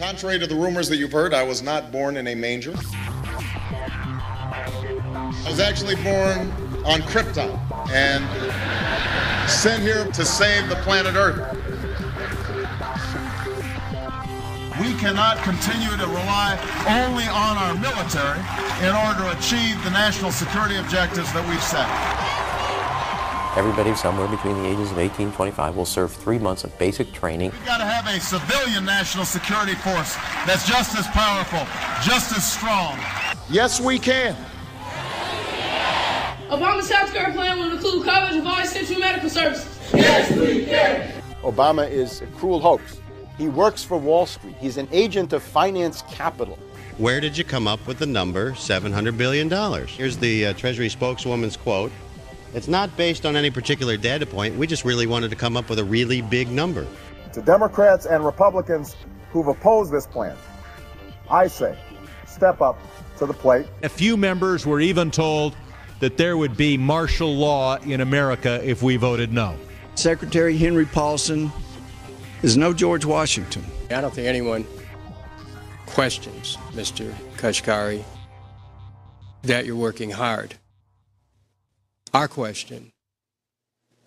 Contrary to the rumors that you've heard, I was not born in a manger. I was actually born on Krypton and sent here to save the planet Earth. We cannot continue to rely only on our military in order to achieve the national security objectives that we've set. Everybody somewhere between the ages of 18 and 25 will serve 3 months of basic training. We've got to have a civilian national security force that's just as powerful, just as strong. Yes, we can. Obama's healthcare plan will include coverage of all essential medical services. Yes, we can. Obama is a cruel hoax. He works for Wall Street. He's an agent of finance capital. Where did you come up with the number $700 billion? Here's the Treasury spokeswoman's quote. It's not based on any particular data point. We just really wanted to come up with a really big number. To Democrats and Republicans who've opposed this plan, I say, step up to the plate. A few members were even told that there would be martial law in America if we voted no. Secretary Henry Paulson is no George Washington. I don't think anyone questions, Mr. Kashkari, that you're working hard. Our question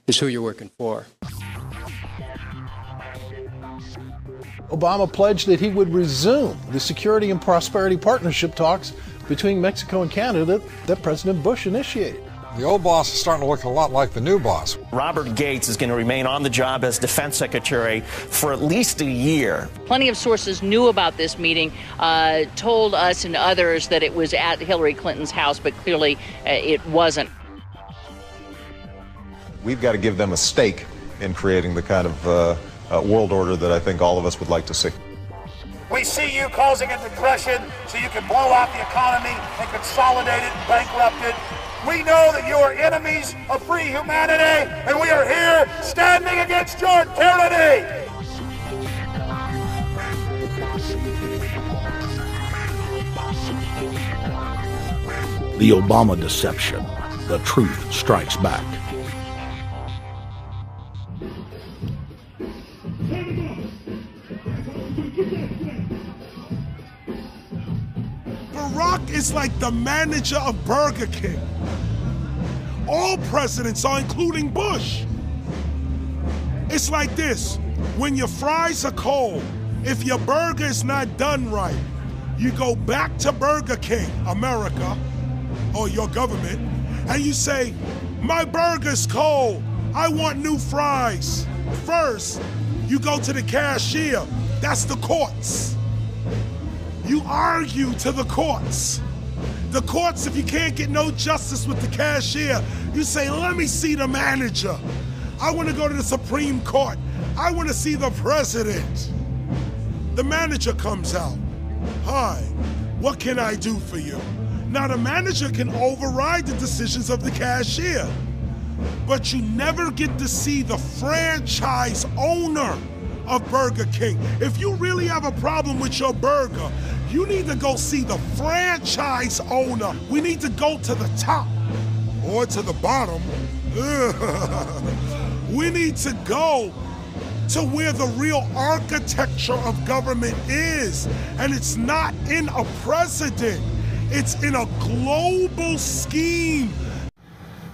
is who you're working for. Obama pledged that he would resume the Security and Prosperity Partnership talks between Mexico and Canada that President Bush initiated. The old boss is starting to look a lot like the new boss. Robert Gates is going to remain on the job as defense secretary for at least a year. Plenty of sources knew about this meeting, told us and others that it was at Hillary Clinton's house, but clearly it wasn't. We've got to give them a stake in creating the kind of world order that I think all of us would like to see. We see you causing a depression so you can blow out the economy and consolidate it and bankrupt it. We know that you are enemies of free humanity, and we are here standing against your tyranny. The Obama deception. The truth strikes back. Barack is like the manager of Burger King. All presidents are, including Bush. It's like this: when your fries are cold, if your burger is not done right, you go back to Burger King, America, or your government, and you say, my burger's cold, I want new fries. First, you go to the cashier, that's the courts. You argue to the courts. The courts, if you can't get no justice with the cashier, you say, let me see the manager. I want to go to the Supreme Court. I want to see the president. The manager comes out. Hi, what can I do for you? Now the manager can override the decisions of the cashier, but you never get to see the franchise owner of Burger King. If you really have a problem with your burger, you need to go see the franchise owner. We need to go to the top or to the bottom. We need to go to where the real architecture of government is. And it's not in a president, it's in a global scheme.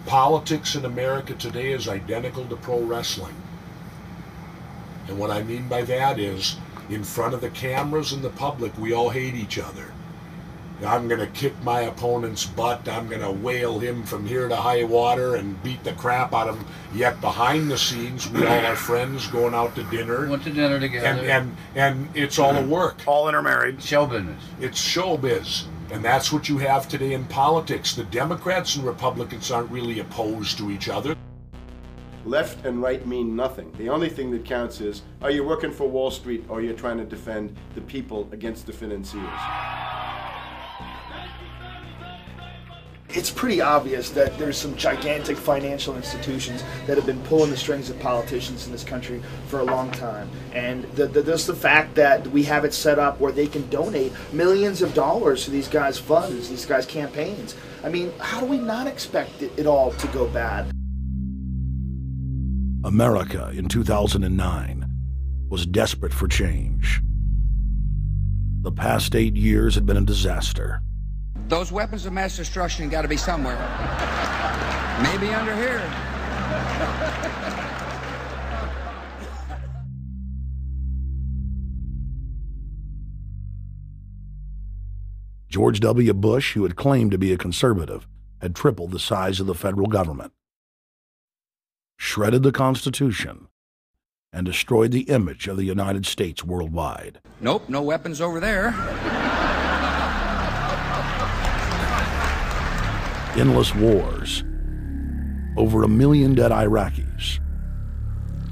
Politics in America today is identical to pro wrestling. And what I mean by that is, in front of the cameras and the public, we all hate each other. I'm going to kick my opponent's butt. I'm going to whale him from here to high water and beat the crap out of him. Yet behind the scenes, we all are friends going out to dinner. Went to dinner together. And it's all a work. All intermarried. Show business. It's showbiz. And that's what you have today in politics. The Democrats and Republicans aren't really opposed to each other. Left and right mean nothing. The only thing that counts is, are you working for Wall Street or you're trying to defend the people against the financiers? It's pretty obvious that there's some gigantic financial institutions that have been pulling the strings of politicians in this country for a long time. And just the fact that we have it set up where they can donate millions of dollars to these guys' funds, these guys' campaigns. I mean, how do we not expect it all to go bad? America in 2009 was desperate for change. The past 8 years had been a disaster. Those weapons of mass destruction got to be somewhere. Maybe under here. George W. Bush, who had claimed to be a conservative, had tripled the size of the federal government, shredded the Constitution, and destroyed the image of the United States worldwide. Nope, no weapons over there. Endless wars, over 1 million dead Iraqis,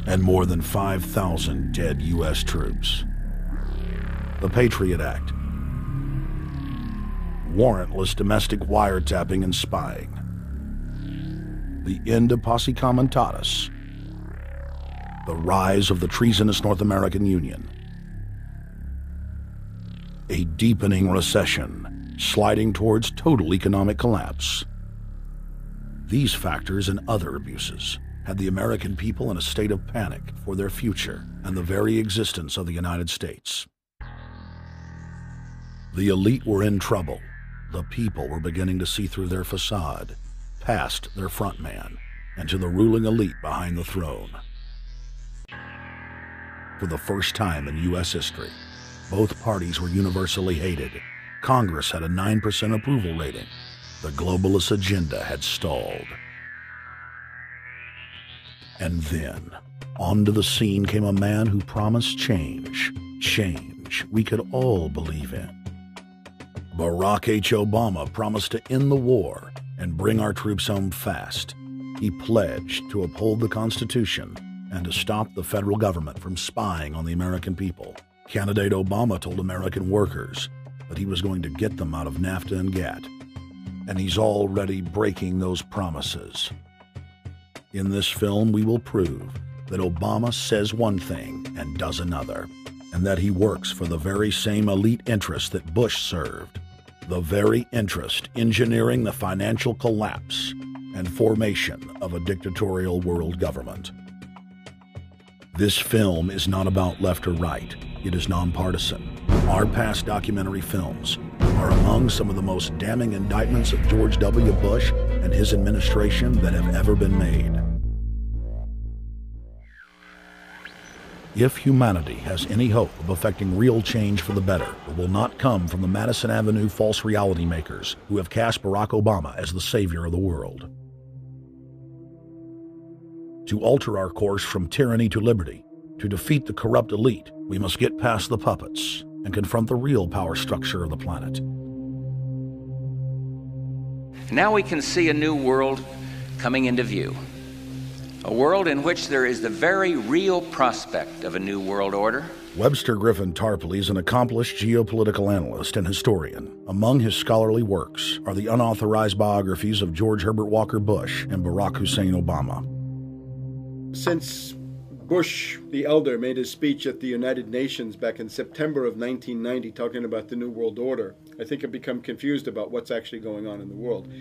and more than 5,000 dead U.S. troops. The Patriot Act, warrantless domestic wiretapping and spying, the end of posse comitatus, the rise of the treasonous North American Union, a deepening recession sliding towards total economic collapse. These factors and other abuses had the American people in a state of panic for their future and the very existence of the United States. The elite were in trouble. The people were beginning to see through their facade, past their front man, and to the ruling elite behind the throne. For the first time in U.S. history, both parties were universally hated. Congress had a 9% approval rating. The globalist agenda had stalled. And then, onto the scene came a man who promised change. Change we could all believe in. Barack H. Obama promised to end the war and bring our troops home fast. He pledged to uphold the Constitution and to stop the federal government from spying on the American people. Candidate Obama told American workers that he was going to get them out of NAFTA and GATT, and he's already breaking those promises. In this film, we will prove that Obama says one thing and does another, and that he works for the very same elite interests that Bush served, the very interest engineering the financial collapse and formation of a dictatorial world government. This film is not about left or right. It is nonpartisan. Our past documentary films are among some of the most damning indictments of George W. Bush and his administration that have ever been made. If humanity has any hope of effecting real change for the better, it will not come from the Madison Avenue false reality makers who have cast Barack Obama as the savior of the world. To alter our course from tyranny to liberty, to defeat the corrupt elite, we must get past the puppets and confront the real power structure of the planet. Now we can see a new world coming into view. A world in which there is the very real prospect of a new world order. Webster Griffin Tarpley is an accomplished geopolitical analyst and historian. Among his scholarly works are the unauthorized biographies of George Herbert Walker Bush and Barack Hussein Obama. Since Bush the elder made his speech at the United Nations back in September of 1990 talking about the New World Order, I think I've become confused about what's actually going on in the world.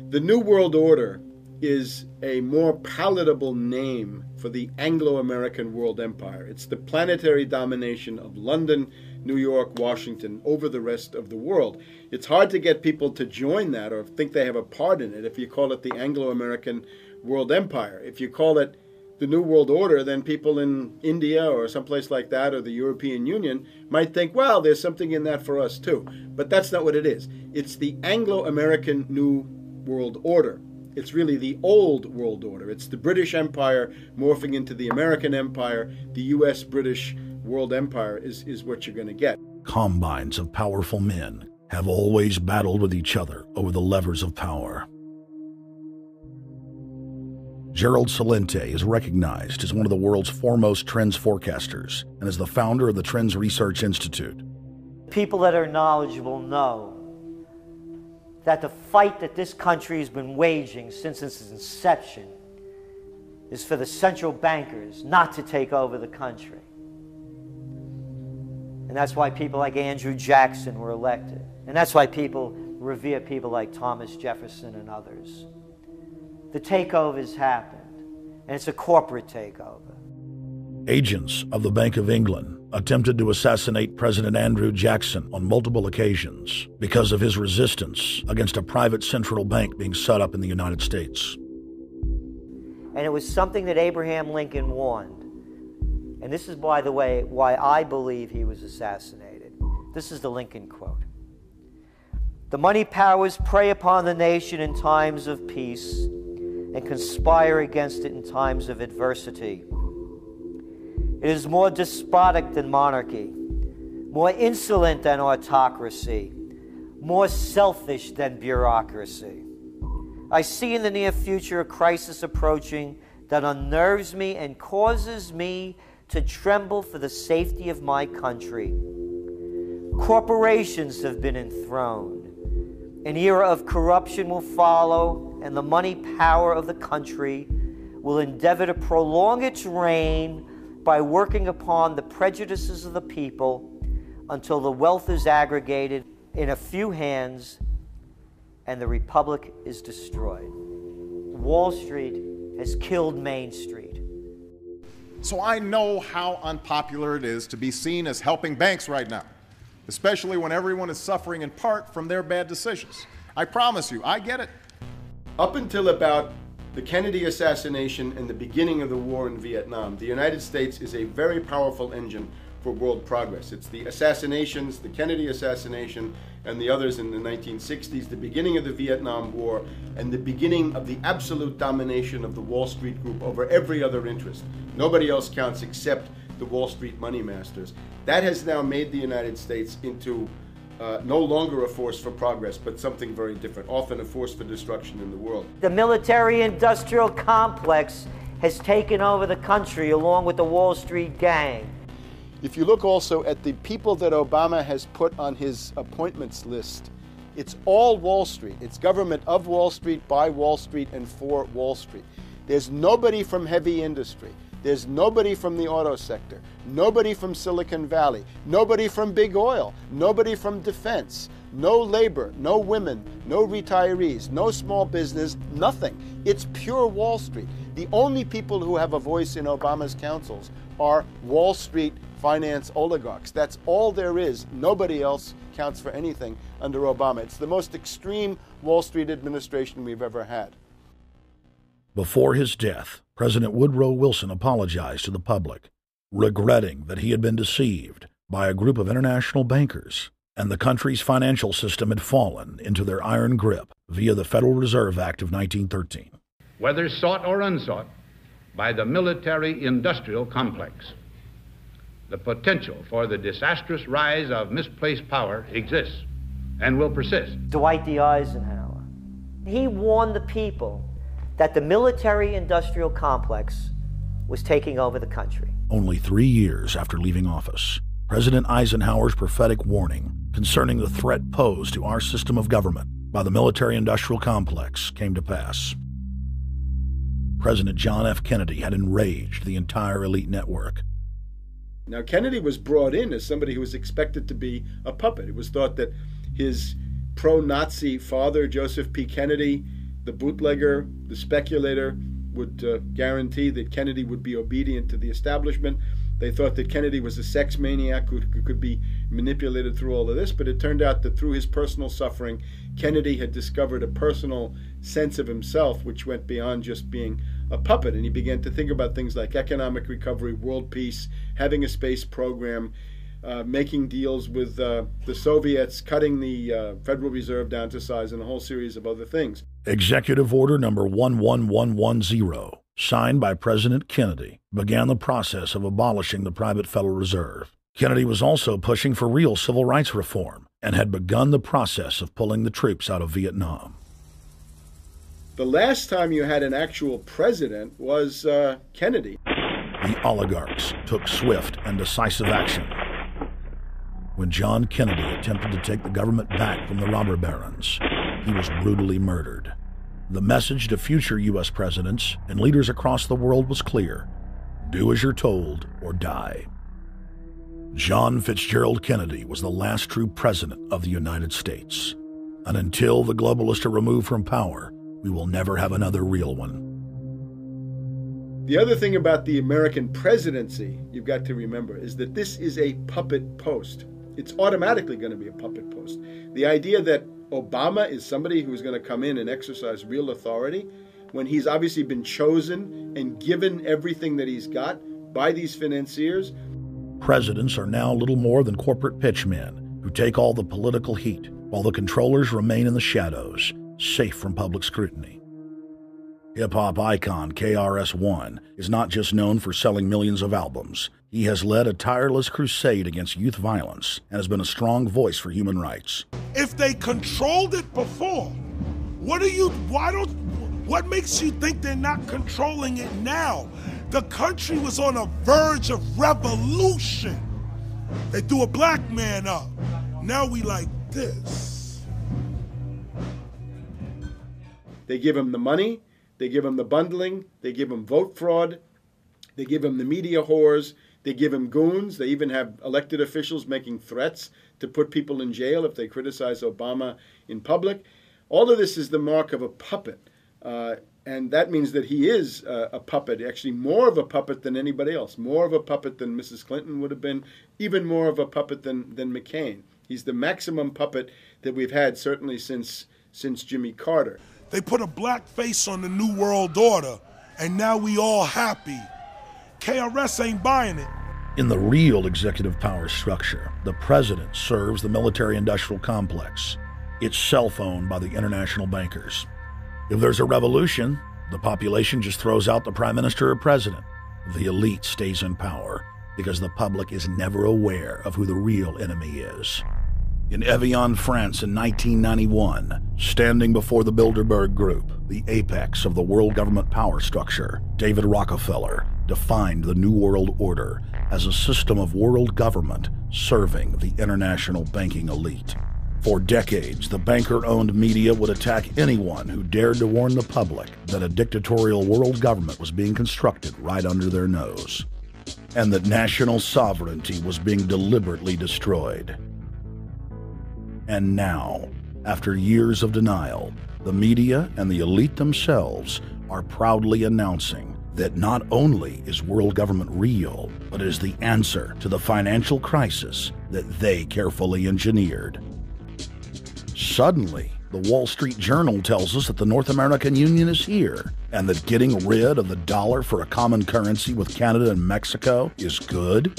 The New World Order is a more palatable name for the Anglo-American world empire. It's the planetary domination of London, New York, Washington over the rest of the world. It's hard to get people to join that or think they have a part in it if you call it the Anglo-American world empire. If you call it the New World Order, then people in India or someplace like that or the European Union might think, well, there's something in that for us too. But that's not what it is. It's the Anglo-American New World Order. It's really the old world order. It's the British Empire morphing into the American Empire. The U.S.-British world empire is what you're going to get. Combines of powerful men have always battled with each other over the levers of power. Gerald Celente is recognized as one of the world's foremost trends forecasters and is the founder of the Trends Research Institute. People that are knowledgeable know that the fight that this country has been waging since its inception is for the central bankers not to take over the country. And that's why people like Andrew Jackson were elected. And that's why people revere people like Thomas Jefferson and others. The takeover's happened, and it's a corporate takeover. Agents of the Bank of England attempted to assassinate President Andrew Jackson on multiple occasions because of his resistance against a private central bank being set up in the United States. And it was something that Abraham Lincoln warned. And this is, by the way, why I believe he was assassinated. This is the Lincoln quote. "The money powers prey upon the nation in times of peace and conspire against it in times of adversity. It is more despotic than monarchy, more insolent than autocracy, more selfish than bureaucracy. I see in the near future a crisis approaching that unnerves me and causes me to tremble for the safety of my country. Corporations have been enthroned. An era of corruption will follow, and the money power of the country will endeavor to prolong its reign by working upon the prejudices of the people until the wealth is aggregated in a few hands and the republic is destroyed." Wall Street has killed Main Street. So I know how unpopular it is to be seen as helping banks right now, especially when everyone is suffering in part from their bad decisions. I promise you, I get it. Up until about the Kennedy assassination and the beginning of the war in Vietnam, the United States is a very powerful engine for world progress. It's the assassinations, the Kennedy assassination, and the others in the 1960s, the beginning of the Vietnam War, and the beginning of the absolute domination of the Wall Street Group over every other interest. Nobody else counts except the Wall Street money masters. That has now made the United States into no longer a force for progress, but something very different, often a force for destruction in the world. The military-industrial complex has taken over the country along with the Wall Street gang. If you look also at the people that Obama has put on his appointments list, it's all Wall Street. It's government of Wall Street, by Wall Street, and for Wall Street. There's nobody from heavy industry. There's nobody from the auto sector, nobody from Silicon Valley, nobody from big oil, nobody from defense, no labor, no women, no retirees, no small business, nothing. It's pure Wall Street. The only people who have a voice in Obama's councils are Wall Street finance oligarchs. That's all there is. Nobody else counts for anything under Obama. It's the most extreme Wall Street administration we've ever had. Before his death, President Woodrow Wilson apologized to the public, regretting that he had been deceived by a group of international bankers and the country's financial system had fallen into their iron grip via the Federal Reserve Act of 1913. Whether sought or unsought by the military-industrial complex, the potential for the disastrous rise of misplaced power exists and will persist. Dwight D. Eisenhower, he warned the people that the military-industrial complex was taking over the country. Only 3 years after leaving office, President Eisenhower's prophetic warning concerning the threat posed to our system of government by the military-industrial complex came to pass. President John F. Kennedy had enraged the entire elite network. Now, Kennedy was brought in as somebody who was expected to be a puppet. It was thought that his pro-Nazi father, Joseph P. Kennedy, the bootlegger, the speculator, would guarantee that Kennedy would be obedient to the establishment. They thought that Kennedy was a sex maniac who could be manipulated through all of this, but it turned out that through his personal suffering, Kennedy had discovered a personal sense of himself which went beyond just being a puppet, and he began to think about things like economic recovery, world peace, having a space program, making deals with the Soviets, cutting the Federal Reserve down to size, and a whole series of other things. Executive Order number 11110, signed by President Kennedy, began the process of abolishing the private Federal Reserve. Kennedy was also pushing for real civil rights reform and had begun the process of pulling the troops out of Vietnam. The last time you had an actual president was Kennedy. The oligarchs took swift and decisive action. When John Kennedy attempted to take the government back from the robber barons, he was brutally murdered. The message to future U.S. presidents and leaders across the world was clear: do as you're told or die. John Fitzgerald Kennedy was the last true president of the United States. And until the globalists are removed from power, we will never have another real one. The other thing about the American presidency you've got to remember is that this is a puppet post. It's automatically going to be a puppet post. The idea that Obama is somebody who's going to come in and exercise real authority when he's obviously been chosen and given everything that he's got by these financiers. Presidents are now little more than corporate pitchmen who take all the political heat, while the controllers remain in the shadows, safe from public scrutiny. Hip-hop icon KRS-One is not just known for selling millions of albums. He has led a tireless crusade against youth violence and has been a strong voice for human rights. If they controlled it before, what makes you think they're not controlling it now? The country was on a verge of revolution. They threw a black man up. Now we like this. They give him the money, they give him the bundling, they give him vote fraud, they give him the media whores, they give him goons, they even have elected officials making threats to put people in jail if they criticize Obama in public. All of this is the mark of a puppet. And that means that he is a puppet, actually more of a puppet than anybody else, more of a puppet than Mrs. Clinton would have been, even more of a puppet than McCain. He's the maximum puppet that we've had certainly since Jimmy Carter. They put a black face on the New World Order, and now we all happy. KRS ain't buying it. In the real executive power structure, the president serves the military-industrial complex, itself owned by the international bankers. If there's a revolution, the population just throws out the prime minister or president. The elite stays in power because the public is never aware of who the real enemy is. In Evian, France in 1991, standing before the Bilderberg Group, the apex of the world government power structure, David Rockefeller defined the New World Order as a system of world government serving the international banking elite. For decades, the banker-owned media would attack anyone who dared to warn the public that a dictatorial world government was being constructed right under their nose, and that national sovereignty was being deliberately destroyed. And now, after years of denial, the media and the elite themselves are proudly announcing that not only is world government real, but is the answer to the financial crisis that they carefully engineered. Suddenly, the Wall Street Journal tells us that the North American Union is here, and that getting rid of the dollar for a common currency with Canada and Mexico is good.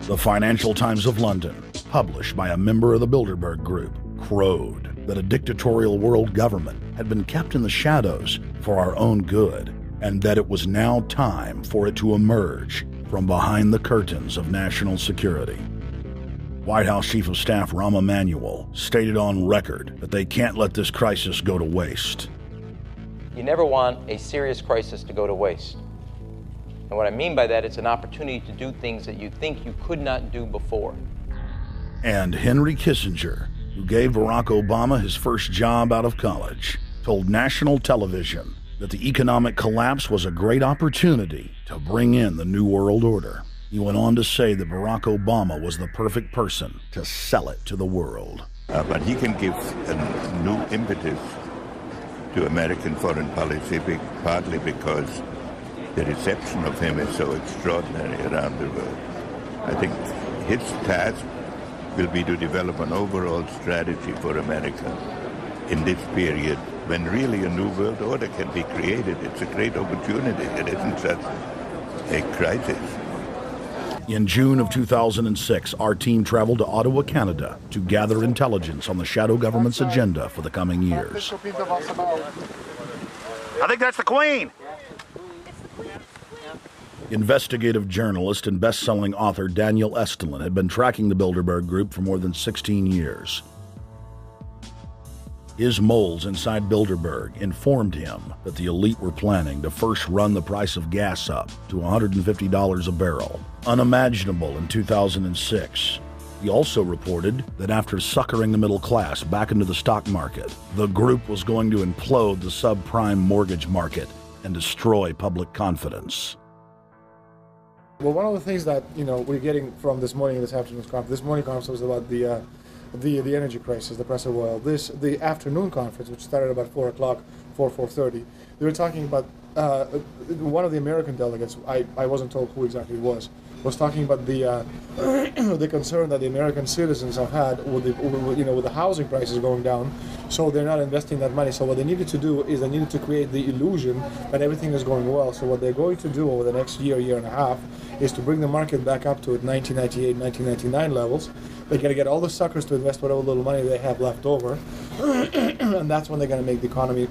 The Financial Times of London, published by a member of the Bilderberg Group, crowed that a dictatorial world government had been kept in the shadows for our own good, and that it was now time for it to emerge from behind the curtains of national security. White House Chief of Staff Rahm Emanuel stated on record that they can't let this crisis go to waste. You never want a serious crisis to go to waste. And what I mean by that, it's an opportunity to do things that you think you could not do before. And Henry Kissinger, who gave Barack Obama his first job out of college, told national television that the economic collapse was a great opportunity to bring in the New World Order. He went on to say that Barack Obama was the perfect person to sell it to the world. But he can give a new impetus to American foreign policy, partly because the reception of him is so extraordinary around the world. I think his task will be to develop an overall strategy for America in this period when really a new world order can be created. It's a great opportunity. It isn't such a crisis. In June of 2006, our team traveled to Ottawa, Canada, to gather intelligence on the shadow government's agenda for the coming years. I think that's the Queen. Investigative journalist and best-selling author Daniel Estulin had been tracking the Bilderberg Group for more than 16 years. His moles inside Bilderberg informed him that the elite were planning to first run the price of gas up to $150 a barrel, unimaginable in 2006. He also reported that after suckering the middle class back into the stock market, the group was going to implode the subprime mortgage market and destroy public confidence. Well, one of the things that we're getting from this morning's conference was about the energy crisis, the price of oil. The afternoon conference, which started about 4 o'clock, 4:30, they were talking about one of the American delegates, I wasn't told who exactly it was talking about the the concern that the American citizens have had with the housing prices going down, so they're not investing that money. So what they needed to do is they needed to create the illusion that everything is going well. So what they're going to do over the next year and a half, is to bring the market back up to 1998, 1999 levels. They're going to get all the suckers to invest whatever little money they have left over, and that's when they're going to make the economy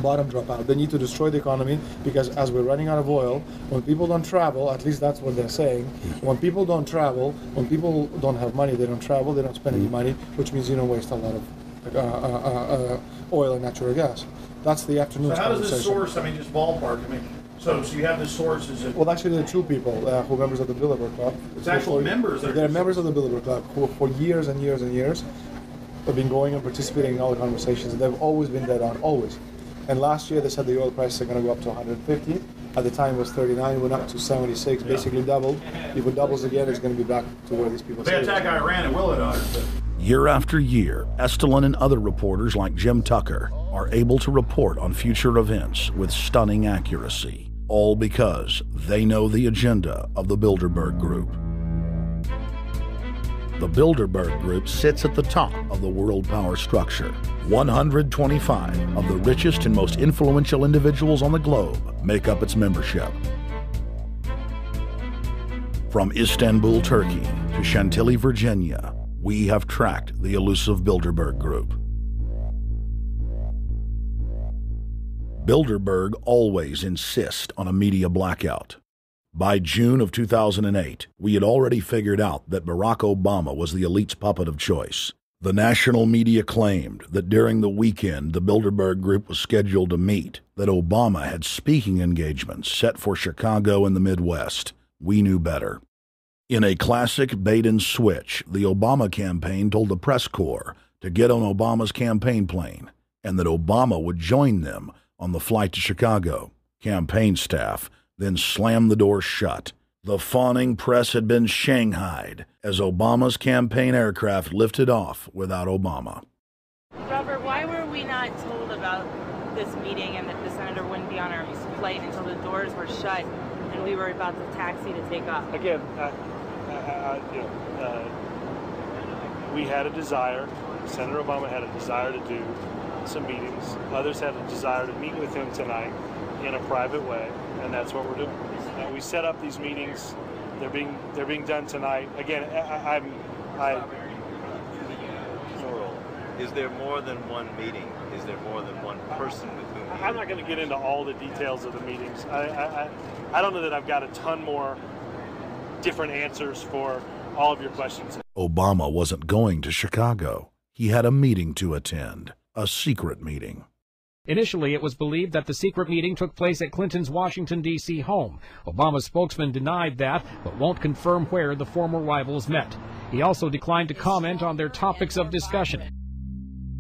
bottom drop out. They need to destroy the economy because as we're running out of oil, when people don't travel, at least that's what they're saying, when people don't travel, when people don't have money, they don't travel, they don't spend any money, which means you don't waste a lot of oil and natural gas. That's the afternoon. So how does this source, I mean, just ballpark, I mean, so you have the sources. Well, actually, there are two people who are members of the Bilderberg Club. It's actual members. They're members of the Bilderberg Club who, for years and years and years, have been going and participating in all the conversations. And they've always been dead on, always. And last year they said the oil prices are going to go up to 150. At the time it was 39, went up to 76, basically doubled. If it doubles again, it's going to be back to where these people say. They attack Iran and will it? Year after year, Estelin and other reporters like Jim Tucker are able to report on future events with stunning accuracy, all because they know the agenda of the Bilderberg Group. The Bilderberg Group sits at the top of the world power structure. 125 of the richest and most influential individuals on the globe make up its membership. From Istanbul, Turkey to Chantilly, Virginia, we have tracked the elusive Bilderberg Group. Bilderberg always insist on a media blackout. By June of 2008, we had already figured out that Barack Obama was the elite's puppet of choice. The national media claimed that during the weekend the Bilderberg Group was scheduled to meet, that Obama had speaking engagements set for Chicago and the Midwest. We knew better. In a classic bait-and-switch, the Obama campaign told the press corps to get on Obama's campaign plane and that Obama would join them on the flight to Chicago. Campaign staff then slammed the door shut. The fawning press had been shanghaied as Obama's campaign aircraft lifted off without Obama. Robert, why were we not told about this meeting and that the senator wouldn't be on our flight until the doors were shut and we were about to taxi to take off? Again, we had a desire, Senator Obama had a desire to do some meetings. Others had a desire to meet with him tonight in a private way, and that's what we're doing. We set up these meetings. They're being done tonight. Again, Is there more than one meeting? Is there more than one person with whom? I'm not going to get into all the details of the meetings. I don't know that I've got a ton more different answers for all of your questions. Obama wasn't going to Chicago. He had a meeting to attend, a secret meeting. Initially, it was believed that the secret meeting took place at Clinton's Washington, D.C. home. Obama's spokesman denied that, but won't confirm where the former rivals met. He also declined to comment on their topics of discussion.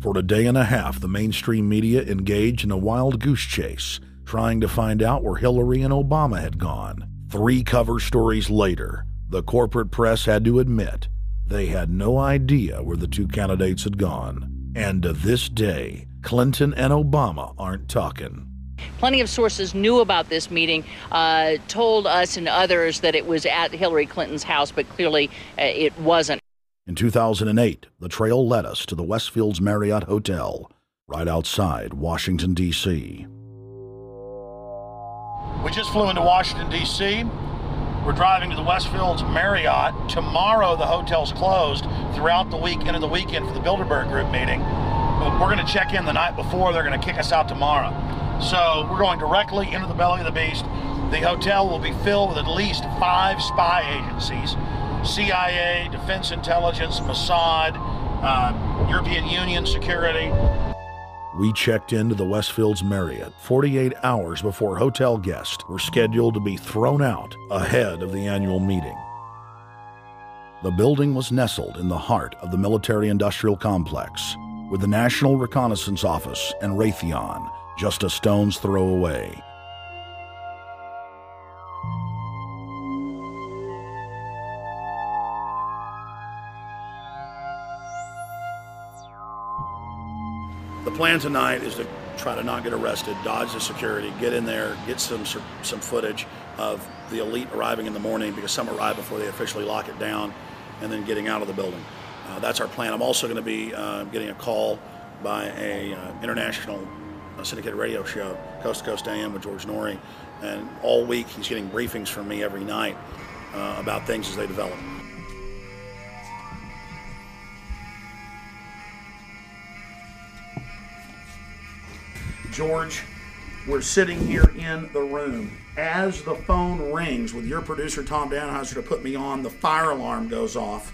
For a day and a half, the mainstream media engaged in a wild goose chase, trying to find out where Hillary and Obama had gone. 3 cover stories later, the corporate press had to admit they had no idea where the 2 candidates had gone. And to this day, Clinton and Obama aren't talking. Plenty of sources knew about this meeting, told us and others that it was at Hillary Clinton's house, but clearly it wasn't. In 2008, the trail led us to the Westfields Marriott Hotel, right outside Washington, D.C. We just flew into Washington, D.C. We're driving to the Westfields Marriott. Tomorrow, the hotel's closed throughout the week into the weekend for the Bilderberg Group meeting. But we're going to check in the night before. They're going to kick us out tomorrow. So we're going directly into the belly of the beast. The hotel will be filled with at least 5 spy agencies: CIA, Defense Intelligence, Mossad, European Union security. We checked into the Westfields Marriott 48 hours before hotel guests were scheduled to be thrown out ahead of the annual meeting. The building was nestled in the heart of the military-industrial complex, with the National Reconnaissance Office and Raytheon just a stone's throw away. The plan tonight is to try to not get arrested, dodge the security, get in there, get some footage of the elite arriving in the morning, because some arrive before they officially lock it down, and then getting out of the building. That's our plan. I'm also going to be getting a call by a international syndicated radio show, Coast to Coast AM with George Norrie, and all week he's getting briefings from me every night about things as they develop. George, we're sitting here in the room. As the phone rings with your producer, Tom Danheiser, to put me on, the fire alarm goes off.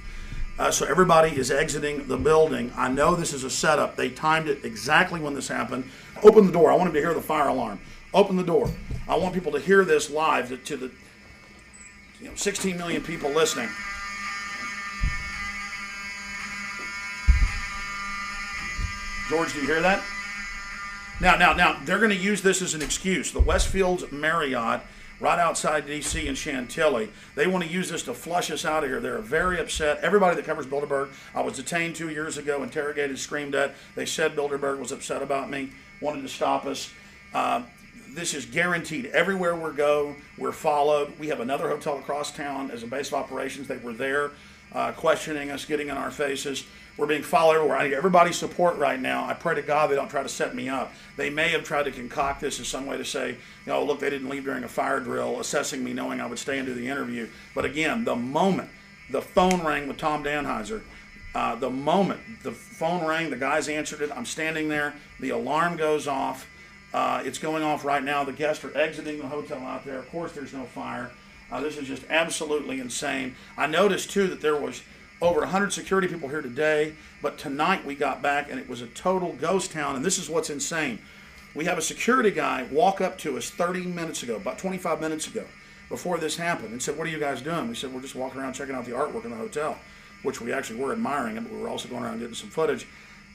So everybody is exiting the building. I know this is a setup. They timed it exactly when this happened. Open the door. I want them to hear the fire alarm. Open the door. I want people to hear this live to the 16 million people listening. George, do you hear that? Now, they're going to use this as an excuse. The Westfields Marriott, right outside D.C. in Chantilly, they want to use this to flush us out of here. They're very upset. Everybody that covers Bilderberg, I was detained 2 years ago, interrogated, screamed at. They said Bilderberg was upset about me, wanted to stop us. This is guaranteed. Everywhere we go, we're followed. We have another hotel across town as a base of operations. They were there questioning us, getting in our faces. We're being followed everywhere. I need everybody's support right now. I pray to God they don't try to set me up. They may have tried to concoct this as some way to say, look, they didn't leave during a fire drill, assessing me knowing I would stay and do the interview. But again, the moment the phone rang with Tom Danheiser, the moment the phone rang, the guys answered it, I'm standing there, the alarm goes off. It's going off right now. The guests are exiting the hotel out there. Of course, there's no fire. This is just absolutely insane. I noticed, too, that there was over 100 security people here today, but tonight we got back and it was a total ghost town, and this is what's insane. We have a security guy walk up to us 30 minutes ago, about 25 minutes ago, before this happened, and said, "What are you guys doing?" We said, "We're just walking around checking out the artwork in the hotel," which we actually were admiring, but we were also going around getting some footage.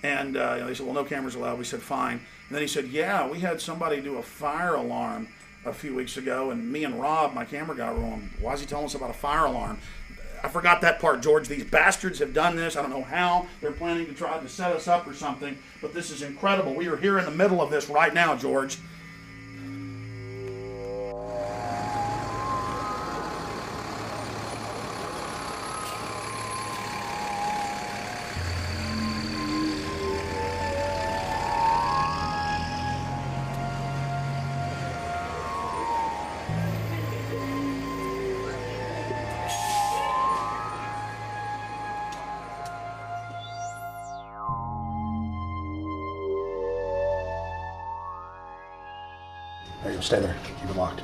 And they said, "Well, no cameras allowed." We said, "Fine." And then he said, "Yeah, we had somebody do a fire alarm a few weeks ago, and me and Rob, my camera guy, were on, why is he telling us about a fire alarm?" I forgot that part, George. These bastards have done this. I don't know how. They're planning to try to set us up or something, but this is incredible. We are here in the middle of this right now, George. There you go, stay there, keep it locked.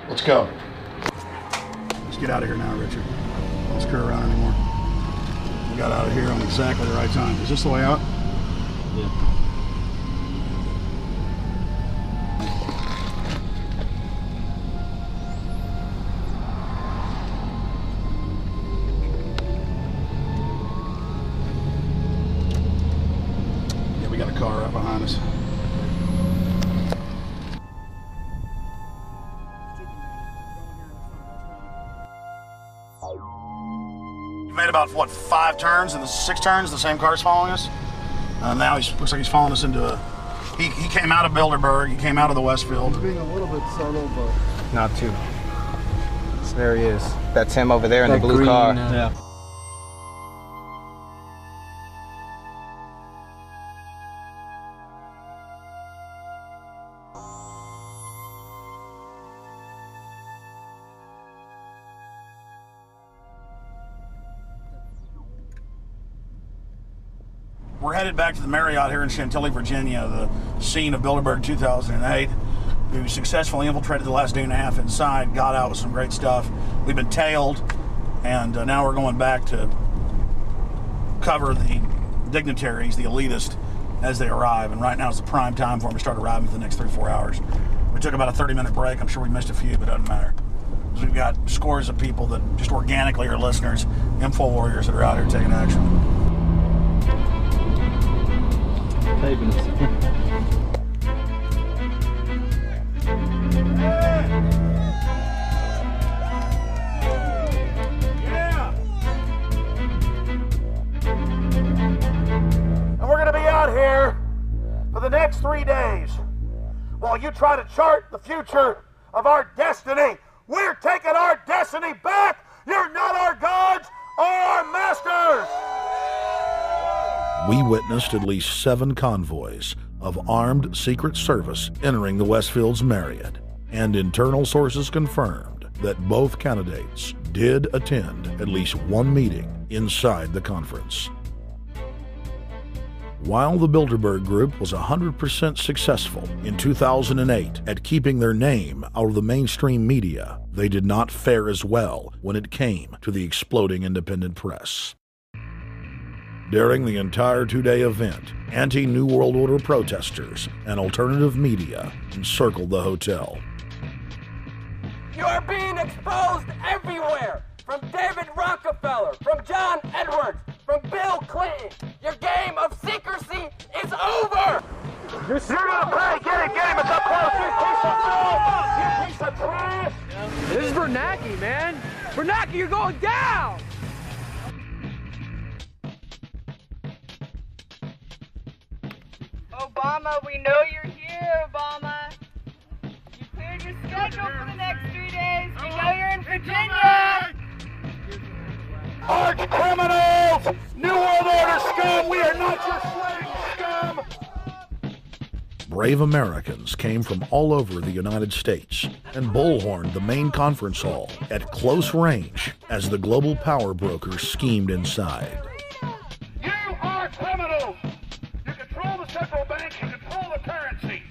Let's go. Let's get out of here now, Richard. Don't screw around anymore. We got out of here on exactly the right time. Is this the way out? Yeah. We got a car right behind us. You made about, what, 5 turns and 6 turns, the same car's following us? Now he looks like he's following us into a... He came out of Bilderberg, he came out of the Westfield. He's being a little bit subtle, but... Not too. So there he is. That's him over there in the blue car. Yeah. We're headed back to the Marriott here in Chantilly, Virginia, the scene of Bilderberg 2008. We successfully infiltrated the last day and a half inside, got out with some great stuff. We've been tailed, and now we're going back to cover the dignitaries, the elitists, as they arrive. And right now is the prime time for them to start arriving for the next 3-4 hours. We took about a 30-minute break. I'm sure we missed a few, but it doesn't matter. Because we've got scores of people that just organically are listeners, info warriors that are out here taking action. next 3 days, while you try to chart the future of our destiny, we're taking our destiny back. You're not our gods or our masters. We witnessed at least 7 convoys of armed Secret Service entering the Westfield's Marriott, and internal sources confirmed that both candidates did attend at least one meeting inside the conference. While the Bilderberg Group was 100% successful in 2008 at keeping their name out of the mainstream media, they did not fare as well when it came to the exploding independent press. During the entire 2-day event, anti-New World Order protesters and alternative media encircled the hotel. You are being exposed everywhere! From David Rockefeller, from John Edwards, from Bill Clinton. Your game of secrecy is over! You're gonna play! Get him! It's up close! You piece of trash! This is Bernanke, man! Bernanke, you're going down! Obama, we know you're here, Obama. You cleared your schedule for the next 3 days. We know you're in Virginia. Arch criminals! New World Order scum! We are not your slave scum! Brave Americans came from all over the United States and bullhorned the main conference hall at close range as the global power brokers schemed inside. You are criminals! You control the central bank, you control the currency,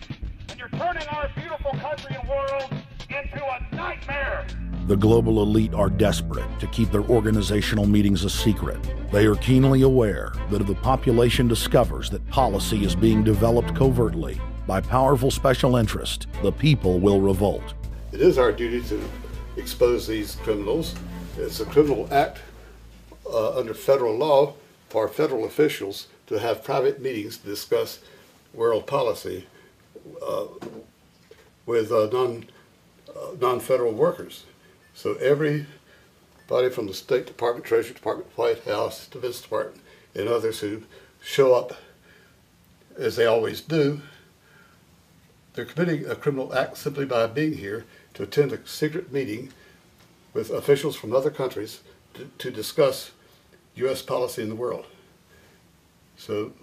and you're turning our beautiful country and world into a nightmare! The global elite are desperate to keep their organizational meetings a secret. They are keenly aware that if the population discovers that policy is being developed covertly by powerful special interest, the people will revolt. It is our duty to expose these criminals. It's a criminal act under federal law for federal officials to have private meetings to discuss world policy with non-federal workers. So everybody from the State Department, Treasury Department, White House, Defense Department, and others who show up, as they always do, they're committing a criminal act simply by being here to attend a secret meeting with officials from other countries to discuss U.S. policy in the world. So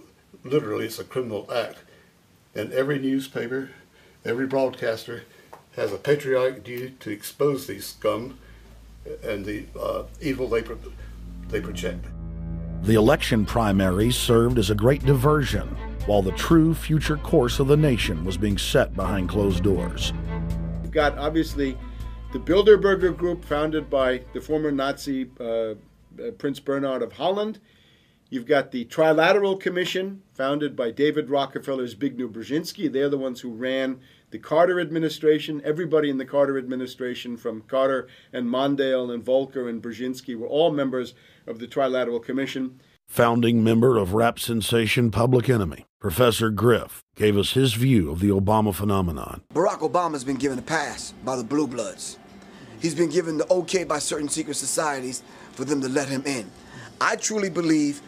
literally it's a criminal act. And every newspaper, every broadcaster has a patriotic duty to expose these scum and the evil they project. The election primaries served as a great diversion, while the true future course of the nation was being set behind closed doors. You've got, obviously, the Bilderberger Group, founded by the former Nazi Prince Bernhard of Holland. You've got the Trilateral Commission, founded by David Rockefeller's Zbigniew Brzezinski. They're the ones who ran the Carter administration. Everybody in the Carter administration, from Carter and Mondale and Volcker and Brzezinski, were all members of the Trilateral Commission. Founding member of rap sensation Public Enemy, Professor Griff, gave us his view of the Obama phenomenon. Barack Obama's been given a pass by the Blue Bloods. He's been given the okay by certain secret societies for them to let him in. I truly believe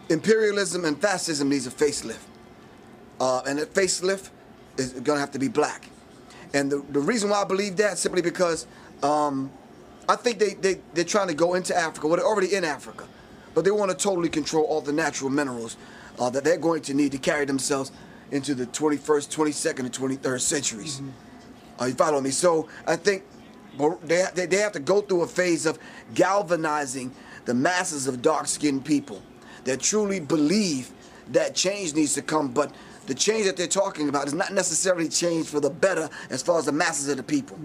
imperialism and fascism needs a facelift. And that facelift is going to have to be black. And the reason why I believe that, simply because I think they're trying to go into Africa. Well, they're already in Africa. But they want to totally control all the natural minerals that they're going to need to carry themselves into the 21st, 22nd, and 23rd centuries. You follow me? So I think they have to go through a phase of galvanizing the masses of dark-skinned people that truly believe that change needs to come, but the change that they're talking about is not necessarily change for the better as far as the masses of the people.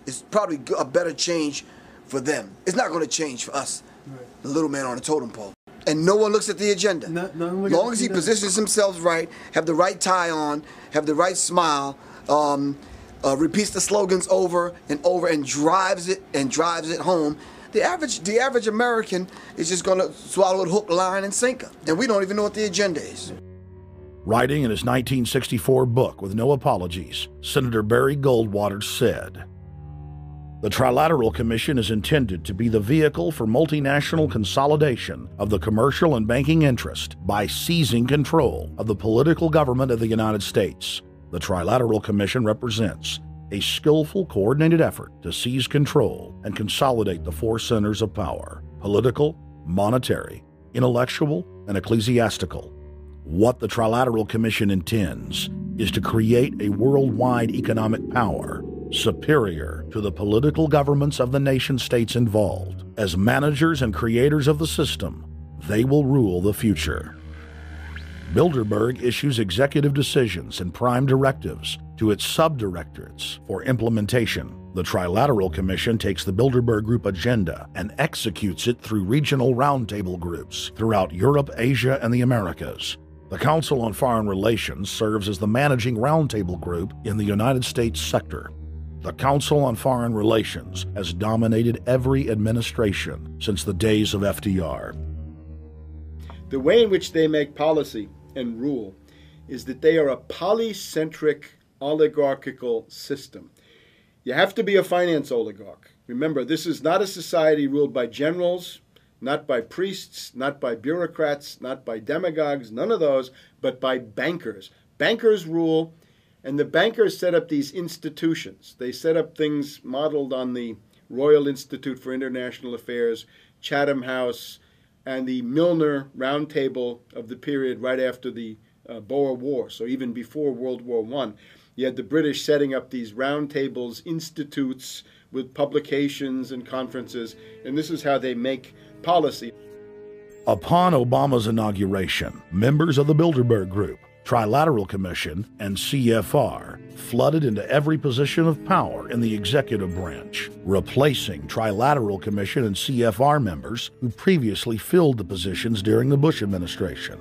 It's probably a better change for them. It's not going to change for us, the little man on the totem pole. And no one looks at the agenda. As long as he positions himself right, have the right tie on, have the right smile, repeats the slogans over and over and drives it home, the average American is just going to swallow it hook, line, and sinker. And we don't even know what the agenda is. Writing in his 1964 book, With No Apologies, Senator Barry Goldwater said, The Trilateral Commission is intended to be the vehicle for multinational consolidation of the commercial and banking interest by seizing control of the political government of the United States. The Trilateral Commission represents a skillful, coordinated effort to seize control and consolidate the four centers of power: political, monetary, intellectual, and ecclesiastical. What the Trilateral Commission intends is to create a worldwide economic power superior to the political governments of the nation-states involved. As managers and creators of the system, they will rule the future. Bilderberg issues executive decisions and prime directives to its subdirectorates for implementation. The Trilateral Commission takes the Bilderberg Group agenda and executes it through regional roundtable groups throughout Europe, Asia, and the Americas. The Council on Foreign Relations serves as the managing roundtable group in the United States sector. The Council on Foreign Relations has dominated every administration since the days of FDR. The way in which they make policy and rule is that they are a polycentric oligarchical system. You have to be a finance oligarch. Remember, this is not a society ruled by generals, not by priests, not by bureaucrats, not by demagogues, none of those, but by bankers. Bankers rule, and the bankers set up these institutions. They set up things modeled on the Royal Institute for International Affairs, Chatham House, and the Milner Round Table of the period right after the Boer War, so even before World War I. You had the British setting up these round tables, institutes with publications and conferences, and this is how they make policy. Upon Obama's inauguration, members of the Bilderberg Group, Trilateral Commission, and CFR flooded into every position of power in the executive branch, replacing Trilateral Commission and CFR members who previously filled the positions during the Bush administration.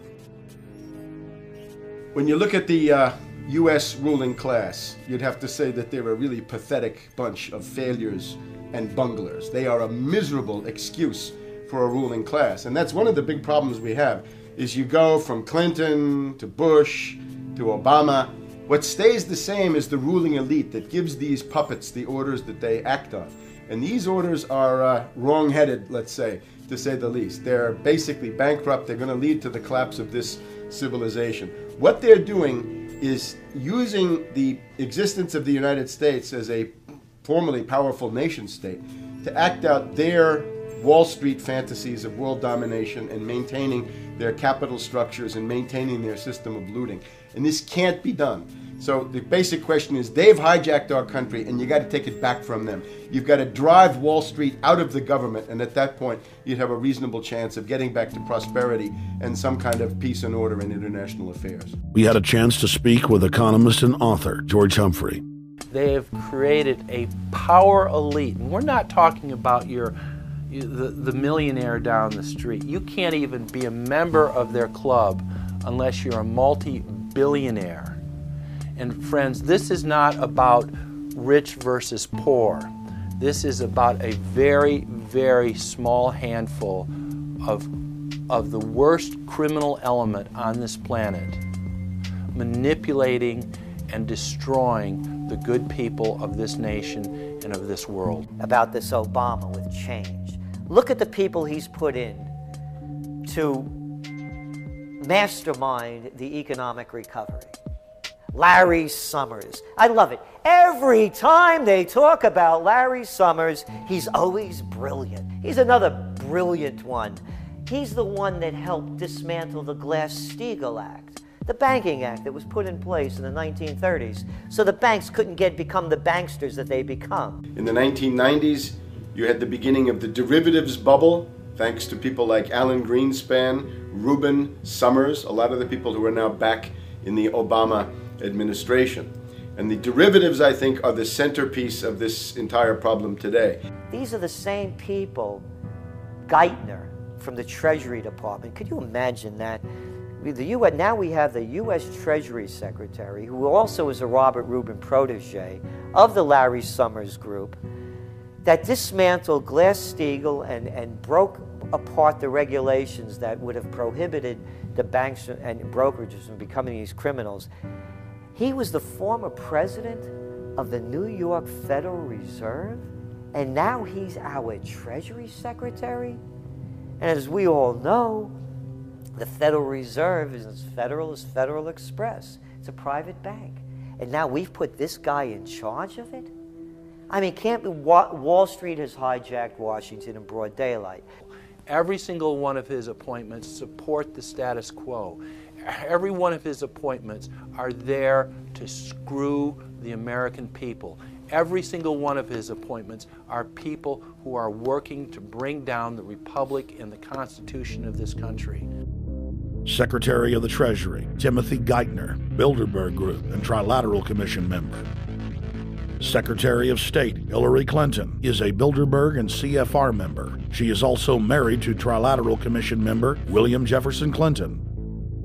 When you look at the U.S. ruling class, you'd have to say that they're a really pathetic bunch of failures and bunglers. They are a miserable excuse for a ruling class, and that's one of the big problems we have. Is you go from Clinton to Bush to Obama. What stays the same is the ruling elite that gives these puppets the orders that they act on. And these orders are wrong-headed, let's say the least. They're basically bankrupt. They're going to lead to the collapse of this civilization. What they're doing is using the existence of the United States as a formerly powerful nation-state to act out their Wall Street fantasies of world domination and maintaining their capital structures and maintaining their system of looting. And this can't be done. So the basic question is, they've hijacked our country and you got to take it back from them. You've got to drive Wall Street out of the government, and at that point you'd have a reasonable chance of getting back to prosperity and some kind of peace and order in international affairs. We had a chance to speak with economist and author George Humphrey. They have created a power elite. And we're not talking about the millionaire down the street. You can't even be a member of their club unless you're a multi-billionaire. And friends, this is not about rich versus poor. This is about a very, very small handful of the worst criminal element on this planet, manipulating and destroying the good people of this nation and of this world. About this Obama with change. Look at the people he's put in to mastermind the economic recovery. Larry Summers. I love it. Every time they talk about Larry Summers, he's always brilliant. He's another brilliant one. He's the one that helped dismantle the Glass-Steagall Act, the banking act that was put in place in the 1930s, so the banks couldn't become the banksters that they become. In the 1990s, you had the beginning of the derivatives bubble, thanks to people like Alan Greenspan, Rubin, Summers, a lot of the people who are now back in the Obama administration. And the derivatives, I think, are the centerpiece of this entire problem today. These are the same people, Geithner from the Treasury Department. Could you imagine that? Now we have the U.S. Treasury Secretary, who also is a Robert Rubin protege of the Larry Summers Group, that dismantled Glass-Steagall and broke apart the regulations that would have prohibited the banks and brokerages from becoming these criminals. He was the former president of the New York Federal Reserve, And now he's our Treasury Secretary? And as we all know, the Federal Reserve is as federal as Federal Express. It's a private bank. And now we've put this guy in charge of it? I mean, can't be Wall Street has hijacked Washington in broad daylight. Every single one of his appointments support the status quo. Every one of his appointments are there to screw the American people. Every single one of his appointments are people who are working to bring down the Republic and the Constitution of this country. Secretary of the Treasury, Timothy Geithner, Bilderberg Group and Trilateral Commission member. Secretary of State, Hillary Clinton, is a Bilderberg and CFR member. She is also married to Trilateral Commission member William Jefferson Clinton.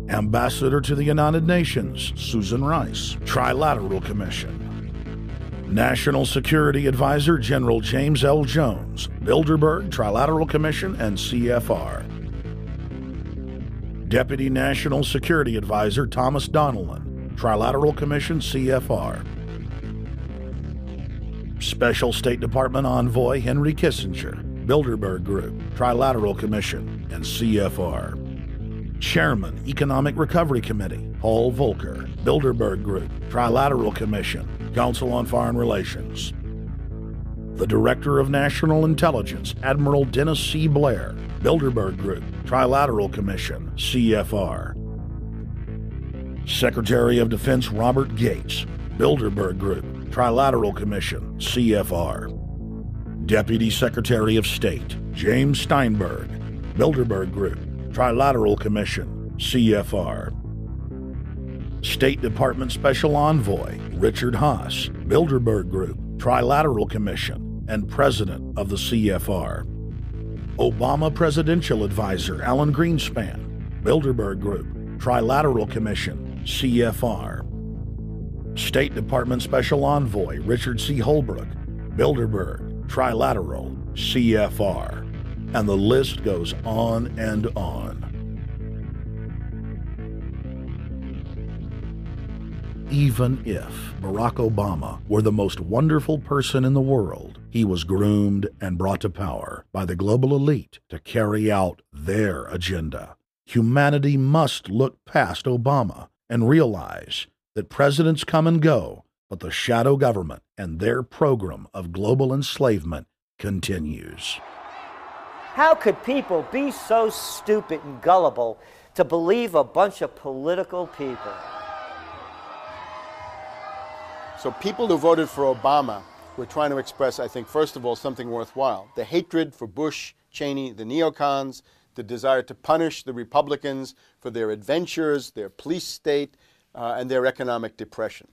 Ambassador to the United Nations, Susan Rice, Trilateral Commission. National Security Advisor General James L. Jones, Bilderberg, Trilateral Commission, and CFR. Deputy National Security Advisor Thomas Donilon, Trilateral Commission, CFR. Special State Department Envoy Henry Kissinger, Bilderberg Group, Trilateral Commission, and CFR. Chairman, Economic Recovery Committee, Paul Volcker, Bilderberg Group, Trilateral Commission, Council on Foreign Relations. The Director of National Intelligence, Admiral Dennis C. Blair, Bilderberg Group, Trilateral Commission, CFR. Secretary of Defense Robert Gates, Bilderberg Group, Trilateral Commission, CFR. Deputy Secretary of State James Steinberg, Bilderberg Group, Trilateral Commission, CFR. State Department Special Envoy Richard Haas, Bilderberg Group, Trilateral Commission, and President of the CFR. Obama Presidential Advisor Alan Greenspan, Bilderberg Group, Trilateral Commission, CFR. State Department Special Envoy Richard C. Holbrooke, Bilderberg, Trilateral, CFR. And the list goes on and on. Even if Barack Obama were the most wonderful person in the world, he was groomed and brought to power by the global elite to carry out their agenda. Humanity must look past Obama and realize that presidents come and go, but the shadow government and their program of global enslavement continues. How could people be so stupid and gullible to believe a bunch of political people? So people who voted for Obama were trying to express, I think, first of all, something worthwhile. The hatred for Bush, Cheney, the neocons, the desire to punish the Republicans for their adventures, their police state, and their economic depression.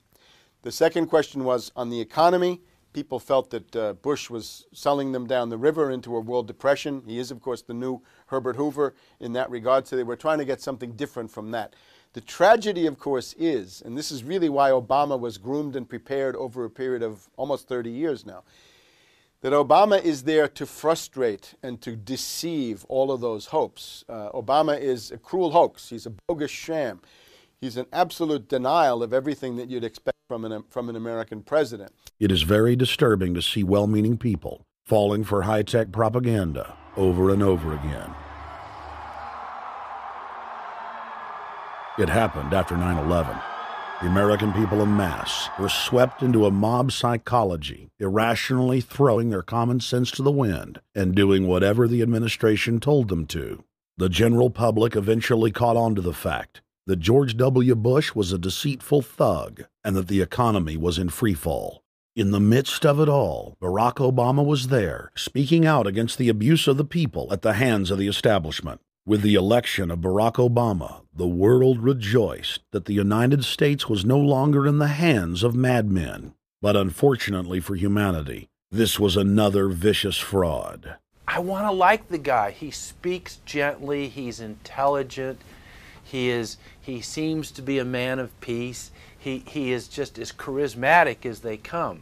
The second question was on the economy. People felt that Bush was selling them down the river into a world depression. He is, of course, the new Herbert Hoover in that regard, so they were trying to get something different from that. The tragedy, of course, is, and this is really why Obama was groomed and prepared over a period of almost 30 years now, that Obama is there to frustrate and to deceive all of those hopes. Obama is a cruel hoax. He's a bogus sham. He's an absolute denial of everything that you'd expect from an American president. It is very disturbing to see well-meaning people falling for high-tech propaganda over and over again. It happened after 9/11. The American people en masse were swept into a mob psychology, irrationally throwing their common sense to the wind and doing whatever the administration told them to. The general public eventually caught on to the fact that George W. Bush was a deceitful thug and that the economy was in freefall. In the midst of it all, Barack Obama was there, speaking out against the abuse of the people at the hands of the establishment. With the election of Barack Obama, the world rejoiced that the United States was no longer in the hands of madmen. But unfortunately for humanity, this was another vicious fraud. I want to like the guy. He speaks gently, he's intelligent, he seems to be a man of peace. He is just as charismatic as they come.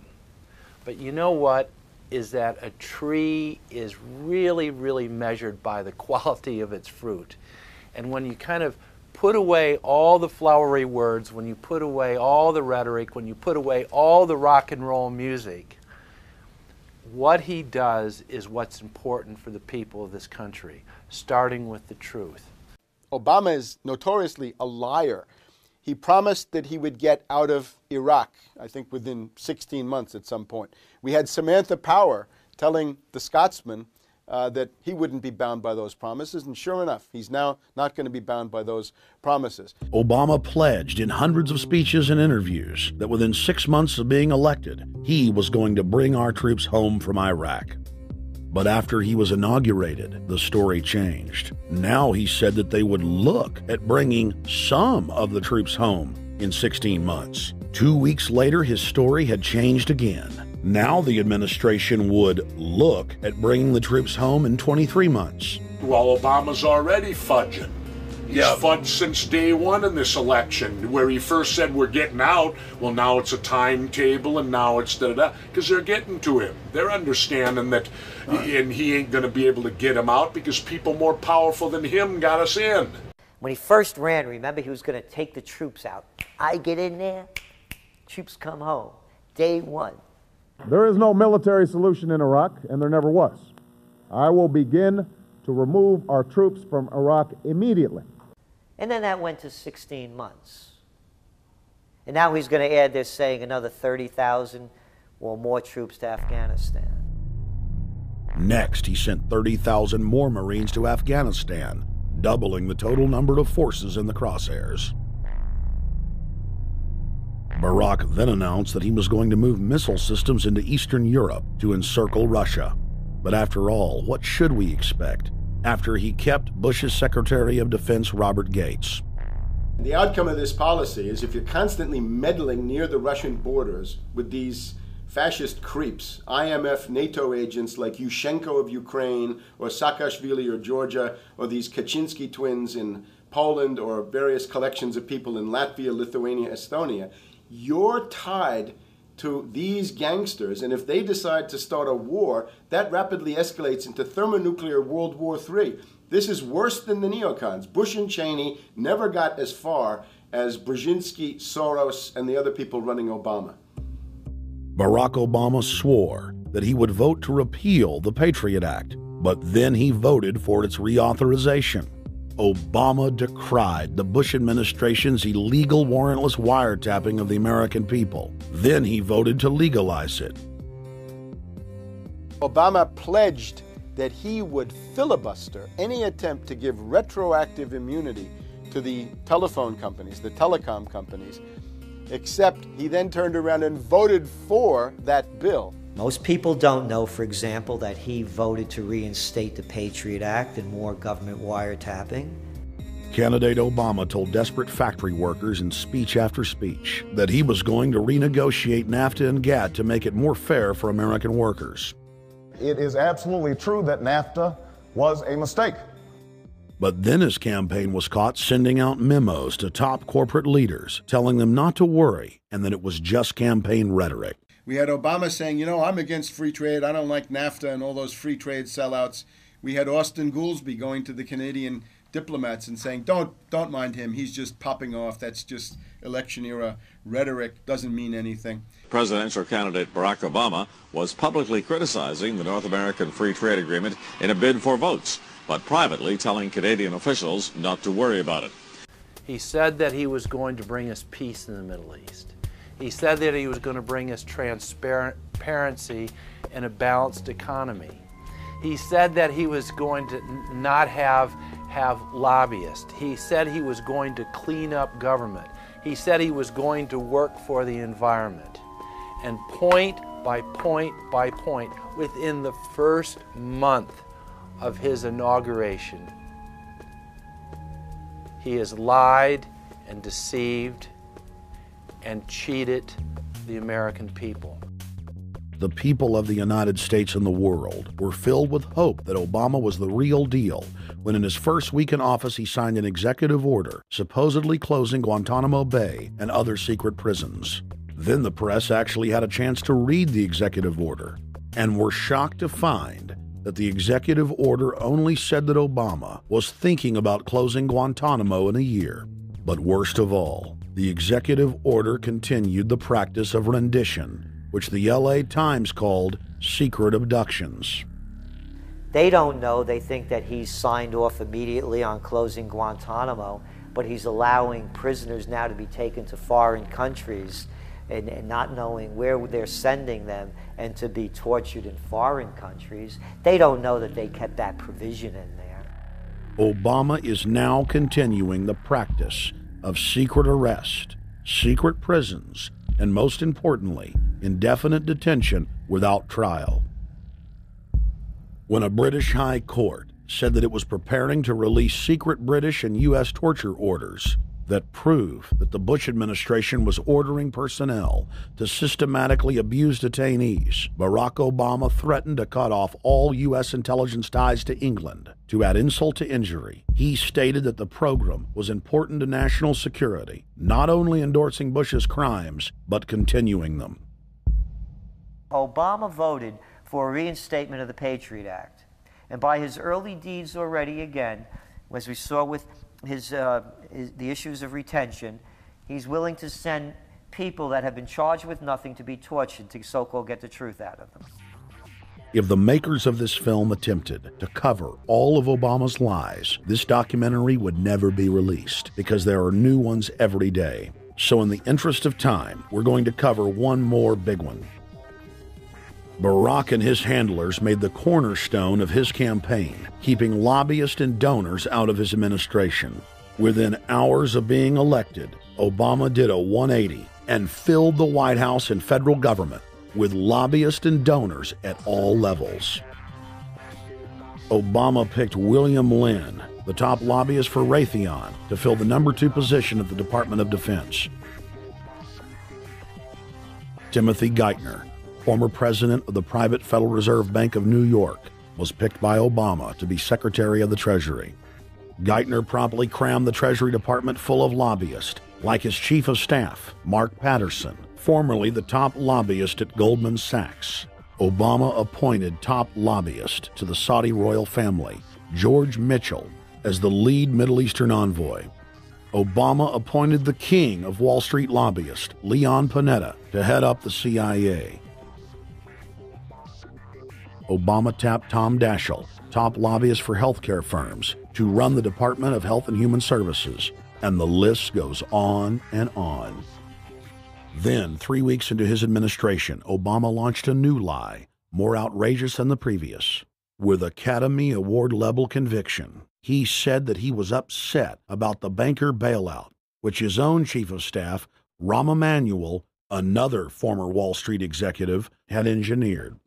But you know what? Is that a tree is really, really measured by the quality of its fruit. And when you kind of put away all the flowery words, when you put away all the rhetoric, when you put away all the rock and roll music, what he does is what's important for the people of this country, starting with the truth. Obama is notoriously a liar. He promised that he would get out of Iraq, I think within 16 months at some point. We had Samantha Power telling the Scotsman that he wouldn't be bound by those promises, and sure enough, he's now not going to be bound by those promises. Obama pledged in hundreds of speeches and interviews that within 6 months of being elected, he was going to bring our troops home from Iraq. But after he was inaugurated, the story changed. Now he said that they would look at bringing some of the troops home in 16 months. 2 weeks later, his story had changed again. Now the administration would look at bringing the troops home in 23 months. Well, Obama's already fudging. He's fudged since day one in this election, where he first said we're getting out. Well, now it's a timetable, and now it's da-da-da, because they're getting to him. They're understanding that, and he ain't going to be able to get him out because people more powerful than him got us in. When he first ran, remember, he was going to take the troops out. I get in there, troops come home. Day one. There is no military solution in Iraq, and there never was. I will begin to remove our troops from Iraq immediately. And then that went to 16 months. And now he's going to add, they're saying, another 30,000 or more troops to Afghanistan. Next, he sent 30,000 more Marines to Afghanistan, doubling the total number of forces in the crosshairs. Barack then announced that he was going to move missile systems into Eastern Europe to encircle Russia. But after all, what should we expect after he kept Bush's Secretary of Defense Robert Gates? The outcome of this policy is if you're constantly meddling near the Russian borders with these fascist creeps, IMF, NATO agents like Yushchenko of Ukraine or Saakashvili or Georgia, or these Kaczynski twins in Poland, or various collections of people in Latvia, Lithuania, Estonia, you're tied to these gangsters, and if they decide to start a war, that rapidly escalates into thermonuclear World War III. This is worse than the neocons. Bush and Cheney never got as far as Brzezinski, Soros, and the other people running Obama. Barack Obama swore that he would vote to repeal the Patriot Act, but then he voted for its reauthorization. Obama decried the Bush administration's illegal warrantless wiretapping of the American people. Then he voted to legalize it. Obama pledged that he would filibuster any attempt to give retroactive immunity to the telephone companies, the telecom companies, except he then turned around and voted for that bill. Most people don't know, for example, that he voted to reinstate the Patriot Act and more government wiretapping. Candidate Obama told desperate factory workers in speech after speech that he was going to renegotiate NAFTA and GATT to make it more fair for American workers. It is absolutely true that NAFTA was a mistake. But then his campaign was caught sending out memos to top corporate leaders, telling them not to worry and that it was just campaign rhetoric. We had Obama saying, you know, I'm against free trade. I don't like NAFTA and all those free trade sellouts. We had Austin Goolsbee going to the Canadian diplomats and saying, don't mind him. He's just popping off. That's just election era rhetoric. Doesn't mean anything. Presidential candidate Barack Obama was publicly criticizing the North American Free Trade Agreement in a bid for votes, but privately telling Canadian officials not to worry about it. He said that he was going to bring us peace in the Middle East. He said that he was going to bring us transparency and a balanced economy. He said that he was going to not have lobbyists. He said he was going to clean up government. He said he was going to work for the environment. And point by point by point, within the first month of his inauguration, he has lied and deceived and cheated the American people. The people of the United States and the world were filled with hope that Obama was the real deal when in his first week in office he signed an executive order supposedly closing Guantanamo Bay and other secret prisons. Then the press actually had a chance to read the executive order and were shocked to find that the executive order only said that Obama was thinking about closing Guantanamo in a year. But worst of all, the executive order continued the practice of rendition which the LA Times called secret abductions. They don't know. They think that he's signed off immediately on closing Guantanamo, but he's allowing prisoners now to be taken to foreign countries and not knowing where they're sending them and to be tortured in foreign countries. They don't know that they kept that provision in there. Obama is now continuing the practice of secret arrest, secret prisons, and most importantly, indefinite detention without trial. When a British high court said that it was preparing to release secret British and U.S. torture orders that prove that the Bush administration was ordering personnel to systematically abuse detainees, Barack Obama threatened to cut off all U.S. intelligence ties to England. To add insult to injury, he stated that the program was important to national security, not only endorsing Bush's crimes, but continuing them. Obama voted for a reinstatement of the Patriot Act. And by his early deeds already, again, as we saw with the issues of retention, he's willing to send people that have been charged with nothing to be tortured to so-called get the truth out of them. If the makers of this film attempted to cover all of Obama's lies, this documentary would never be released because there are new ones every day. So in the interest of time, we're going to cover one more big one. Barack and his handlers made the cornerstone of his campaign, keeping lobbyists and donors out of his administration. Within hours of being elected, Obama did a 180 and filled the White House and federal government with lobbyists and donors at all levels. Obama picked William Lynn, the top lobbyist for Raytheon, to fill the number 2 position at the Department of Defense. Timothy Geithner, former president of the private Federal Reserve Bank of New York, was picked by Obama to be Secretary of the Treasury. Geithner promptly crammed the Treasury Department full of lobbyists, like his chief of staff, Mark Patterson, formerly the top lobbyist at Goldman Sachs. Obama appointed top lobbyist to the Saudi royal family, George Mitchell, as the lead Middle Eastern envoy. Obama appointed the king of Wall Street lobbyists, Leon Panetta, to head up the CIA. Obama tapped Tom Daschle, top lobbyist for healthcare firms, to run the Department of Health and Human Services, and the list goes on and on. Then, 3 weeks into his administration, Obama launched a new lie, more outrageous than the previous. With Academy Award-level conviction, he said that he was upset about the banker bailout, which his own chief of staff, Rahm Emanuel, another former Wall Street executive, had engineered.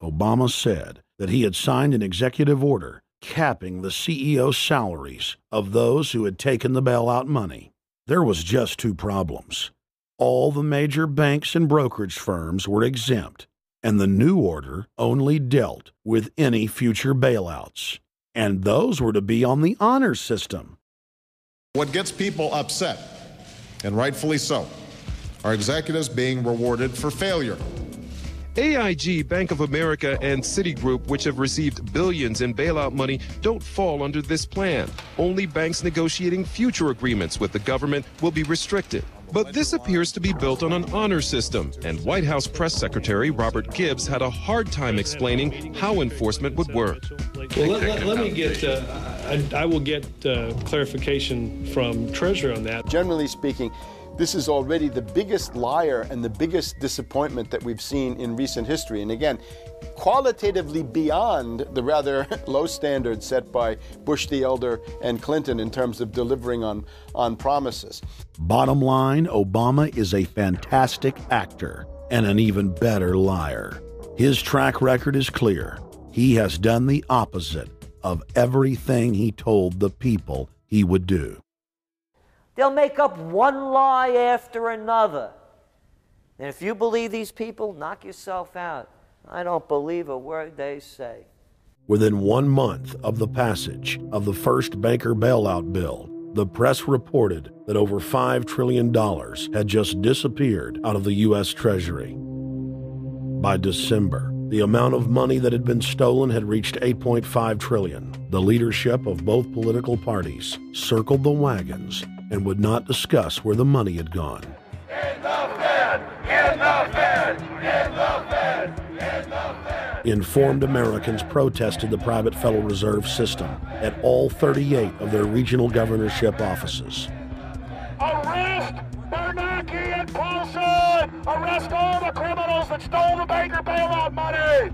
Obama said that he had signed an executive order capping the CEO's salaries of those who had taken the bailout money. There was just 2 problems. All the major banks and brokerage firms were exempt, and the new order only dealt with any future bailouts. And those were to be on the honor system. What gets people upset, and rightfully so, are executives being rewarded for failure. AIG, Bank of America, and Citigroup, which have received billions in bailout money, don't fall under this plan. Only banks negotiating future agreements with the government will be restricted. But this appears to be built on an honor system, and White House Press Secretary Robert Gibbs had a hard time explaining how enforcement would work. Well, let me get, I will get clarification from Treasury on that. Generally speaking, this is already the biggest liar and the biggest disappointment that we've seen in recent history. And again, qualitatively beyond the rather low standards set by Bush the Elder and Clinton in terms of delivering on promises. Bottom line, Obama is a fantastic actor and an even better liar. His track record is clear. He has done the opposite of everything he told the people he would do. They'll make up one lie after another. And if you believe these people, knock yourself out. I don't believe a word they say. Within 1 month of the passage of the first banker bailout bill, the press reported that over $5 trillion had just disappeared out of the U.S. Treasury. By December, the amount of money that had been stolen had reached $8.5 trillion. The leadership of both political parties circled the wagons and would not discuss where the money had gone. Enough, man! In the Fed! In the Fed! In the Fed! Informed Americans protested the private Federal Reserve System at all 38 of their regional governorship offices. Arrest Bernanke and Paulson! Arrest all the criminals that stole the banker bailout money!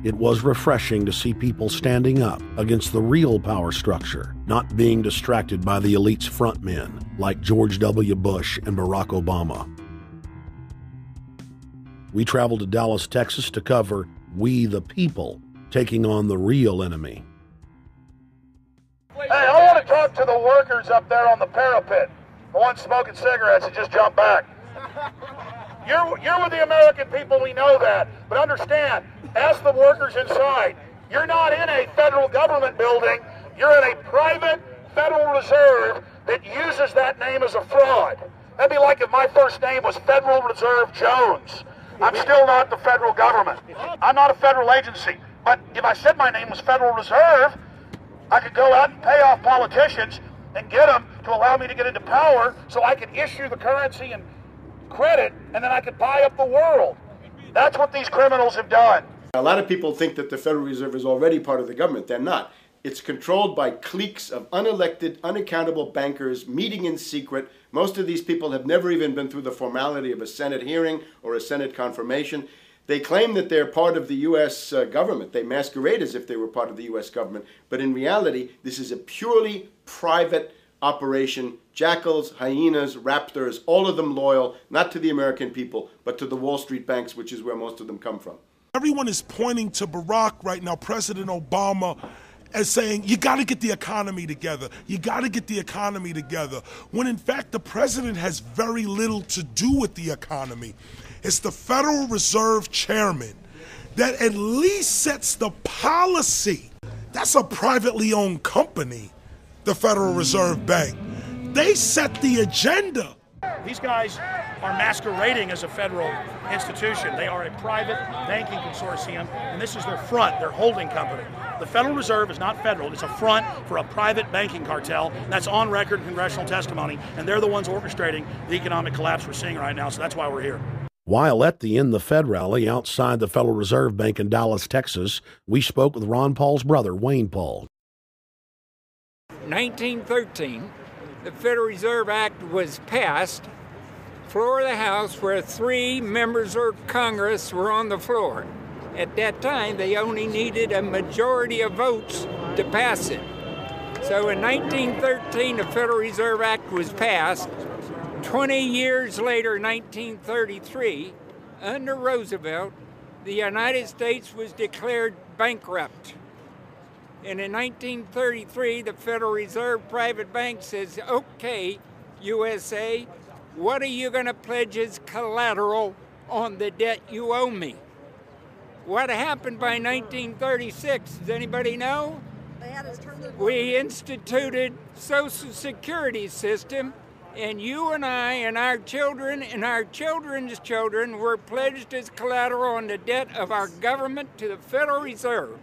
It was refreshing to see people standing up against the real power structure, not being distracted by the elite's frontmen like George W. Bush and Barack Obama. We traveled to Dallas, Texas to cover We the People taking on the real enemy. Hey, I want to talk to the workers up there on the parapet. The ones smoking cigarettes that just jumped back. You're with the American people, we know that. But understand, ask the workers inside. You're not in a federal government building. You're in a private Federal Reserve that uses that name as a fraud. That'd be like if my first name was Federal Reserve Jones. I'm still not the federal government. I'm not a federal agency. But if I said my name was Federal Reserve, I could go out and pay off politicians and get them to allow me to get into power so I could issue the currency and credit, and then I could buy up the world. That's what these criminals have done. A lot of people think that the Federal Reserve is already part of the government. They're not. It's controlled by cliques of unelected, unaccountable bankers meeting in secret. Most of these people have never even been through the formality of a Senate hearing or a Senate confirmation. They claim that they're part of the U.S. government. They masquerade as if they were part of the U.S. government. But in reality, this is a purely private operation. Jackals, hyenas, raptors, all of them loyal, not to the American people, but to the Wall Street banks, which is where most of them come from. Everyone is pointing to Barack right now, President Obama, as saying, you got to get the economy together. You got to get the economy together. When in fact, the president has very little to do with the economy. It's the Federal Reserve chairman that at least sets the policy. That's a privately owned company, the Federal Reserve Bank. They set the agenda. These guys are masquerading as a federal institution. They are a private banking consortium, and this is their front, their holding company. The Federal Reserve is not federal. It's a front for a private banking cartel. That's on record in congressional testimony, and they're the ones orchestrating the economic collapse we're seeing right now, so that's why we're here. While at the In the Fed rally outside the Federal Reserve Bank in Dallas, Texas, we spoke with Ron Paul's brother, Wayne Paul. 1913, the Federal Reserve Act was passed, floor of the House, where 3 members of Congress were on the floor. At that time, they only needed a majority of votes to pass it. So in 1913, the Federal Reserve Act was passed. 20 years later, 1933, under Roosevelt, the United States was declared bankrupt. And in 1933, the Federal Reserve Private Bank says, okay, USA, what are you going to pledge as collateral on the debt you owe me? What happened by 1936? Does anybody know? We instituted Social Security system, and you and I and our children and our children's children were pledged as collateral on the debt of our government to the Federal Reserve.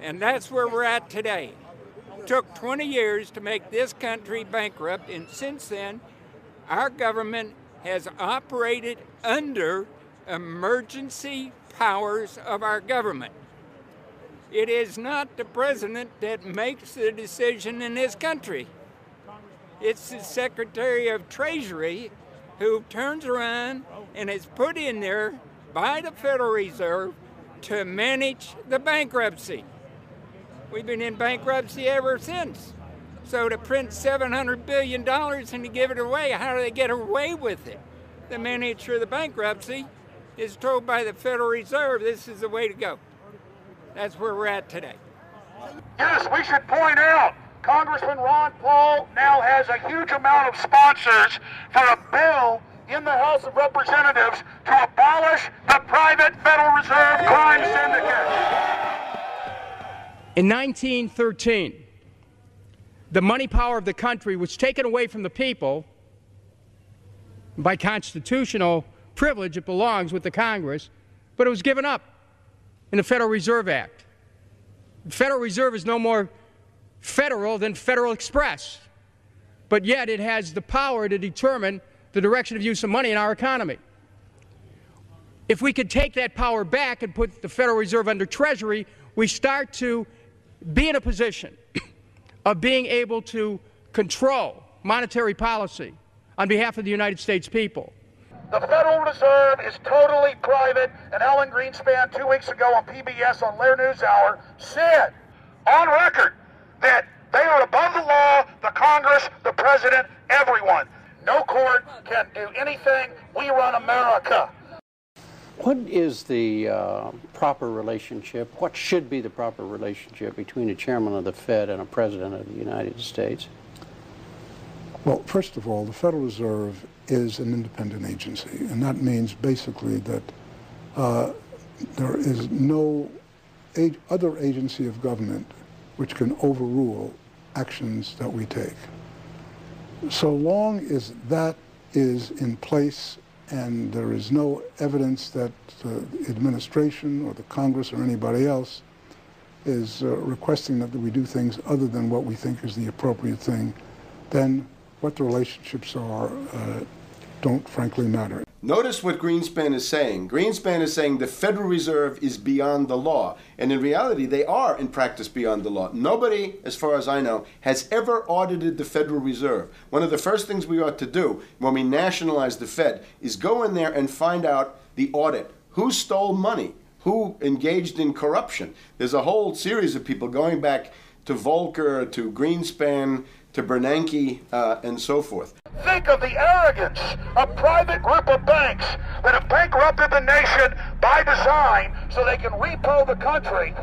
And that's where we're at today. It took 20 years to make this country bankrupt, and since then, our government has operated under emergency powers of our government. It is not the president that makes the decision in this country. It's the Secretary of Treasury who turns around and is put in there by the Federal Reserve to manage the bankruptcy. We've been in bankruptcy ever since. So to print $700 billion and to give it away, how do they get away with it? The manager of the bankruptcy is told by the Federal Reserve this is the way to go. That's where we're at today. Yes, we should point out, Congressman Ron Paul now has a huge amount of sponsors for a bill in the House of Representatives to abolish the private Federal Reserve crime syndicate. In 1913, the money power of the country was taken away from the people. By constitutional privilege, it belongs with the Congress, but it was given up in the Federal Reserve Act. The Federal Reserve is no more federal than Federal Express, but yet it has the power to determine the direction of use of money in our economy. If we could take that power back and put the Federal Reserve under Treasury, we start to be in a position of being able to control monetary policy on behalf of the United States people. The Federal Reserve is totally private, and Alan Greenspan 2 weeks ago on PBS on Lair NewsHour said on record that they are above the law, the Congress, the President, everyone. No court can do anything. We run America. What is the proper relationship, what should be the proper relationship between a chairman of the Fed and a president of the United States? Well, first of all, the Federal Reserve is an independent agency, and that means basically that there is no other agency of government which can overrule actions that we take. So long as that is in place and there is no evidence that the administration or the Congress or anybody else is requesting that we do things other than what we think is the appropriate thing, then what the relationships are don't frankly matter. Notice what Greenspan is saying. Greenspan is saying the Federal Reserve is beyond the law. And in reality, they are in practice beyond the law. Nobody, as far as I know, has ever audited the Federal Reserve. One of the first things we ought to do when we nationalize the Fed is go in there and find out the audit. Who stole money? Who engaged in corruption? There's a whole series of people going back to Volcker, to Greenspan, to Bernanke, and so forth. Think of the arrogance of private group of banks that have bankrupted the nation by design so they can repo the country.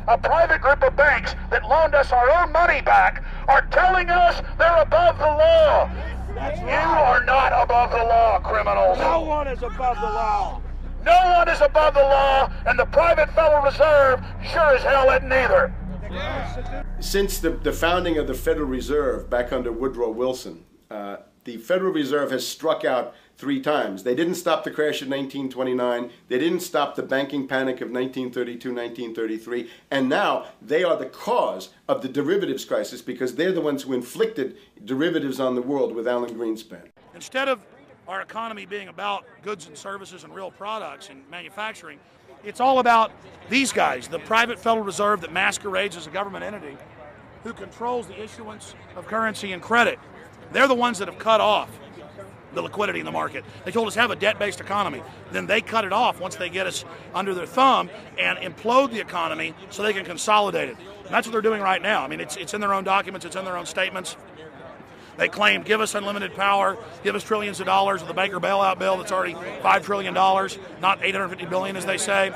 A private group of banks that loaned us our own money back are telling us they're above the law. You are not above the law, criminals. No one is above the law. No one is above the law, and the private Federal Reserve sure as hell isn't either. Since the founding of the Federal Reserve back under Woodrow Wilson, the Federal Reserve has struck out 3 times. They didn't stop the crash of 1929. They didn't stop the banking panic of 1932, 1933. And now they are the cause of the derivatives crisis because they're the ones who inflicted derivatives on the world with Alan Greenspan. Instead of our economy being about goods and services and real products and manufacturing, it's all about these guys, the private Federal Reserve that masquerades as a government entity who controls the issuance of currency and credit. They're the ones that have cut off the liquidity in the market. They told us have a debt-based economy. Then they cut it off once they get us under their thumb and implode the economy so they can consolidate it. And that's what they're doing right now. I mean, it's in their own documents, it's in their own statements. They claim, give us unlimited power, give us trillions of dollars with the Baker bailout bill that's already $5 trillion, not $850 billion as they say.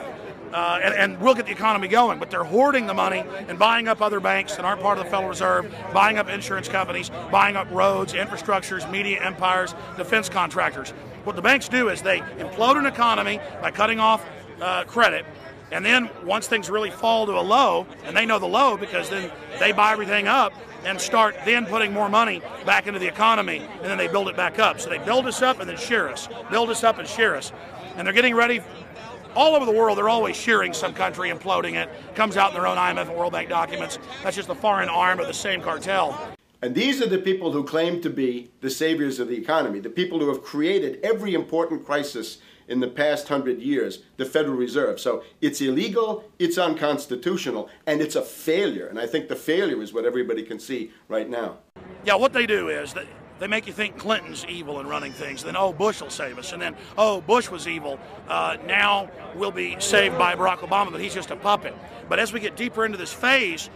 And we'll get the economy going, but they're hoarding the money and buying up other banks that aren't part of the Federal Reserve, buying up insurance companies, buying up roads, infrastructures, media empires, defense contractors. What the banks do is they implode an economy by cutting off credit, and then once things really fall to a low, and they know the low because then they buy everything up and start then putting more money back into the economy, and then they build it back up. So they build us up and then shear us, build us up and shear us. And they're getting ready. All over the world, they're always shearing some country, imploding it. Comes out in their own IMF and World Bank documents. That's just the foreign arm of the same cartel. And these are the people who claim to be the saviors of the economy, the people who have created every important crisis in the past 100 years, the Federal Reserve. So it's illegal, it's unconstitutional, and it's a failure. And I think the failure is what everybody can see right now. Yeah, what they do is they make you think Clinton's evil in running things. Then, oh, Bush will save us. And then, oh, Bush was evil. Now we'll be saved by Barack Obama, but he's just a puppet. But as we get deeper into this phase,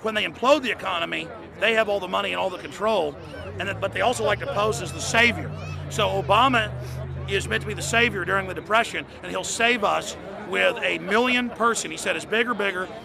when they implode the economy, they have all the money and all the control. But they also like to pose as the savior. So Obama is meant to be the savior during the Depression, and he'll save us with a 1 million person, he said, is bigger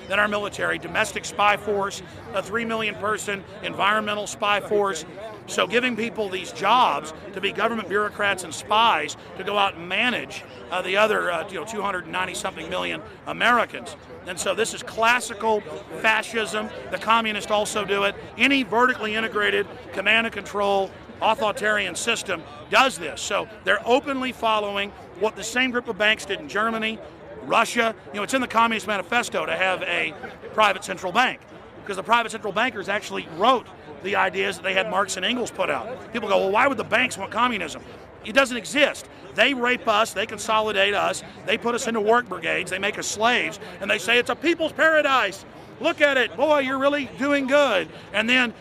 than our military, domestic spy force, a 3 million person environmental spy force. So giving people these jobs to be government bureaucrats and spies to go out and manage the other 290-something million Americans. And so this is classical fascism. The communists also do it. Any vertically integrated command and control authoritarian system does this. So they're openly following what the same group of banks did in Germany, Russia. It's in the Communist Manifesto to have a private central bank. because the private central bankers actually wrote the ideas that they had Marx and Engels put out. People go, well, why would the banks want communism? It doesn't exist. They rape us, they consolidate us, they put us into work brigades, they make us slaves, and they say it's a people's paradise. Look at it, boy, you're really doing good. And then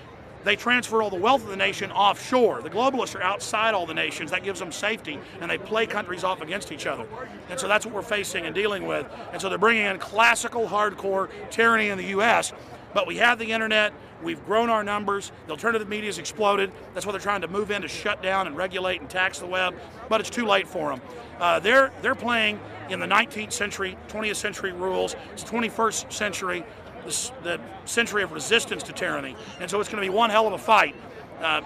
they transfer all the wealth of the nation offshore. The globalists are outside all the nations. That gives them safety, and they play countries off against each other. And so that's what we're facing and dealing with. And so they're bringing in classical, hardcore tyranny in the U.S., but we have the internet. We've grown our numbers. The alternative media has exploded. That's what they're trying to move in to shut down and regulate and tax the web, but it's too late for them. They're playing in the 19th century, 20th century rules. It's 21st century, the century of resistance to tyranny. And so it's going to be one hell of a fight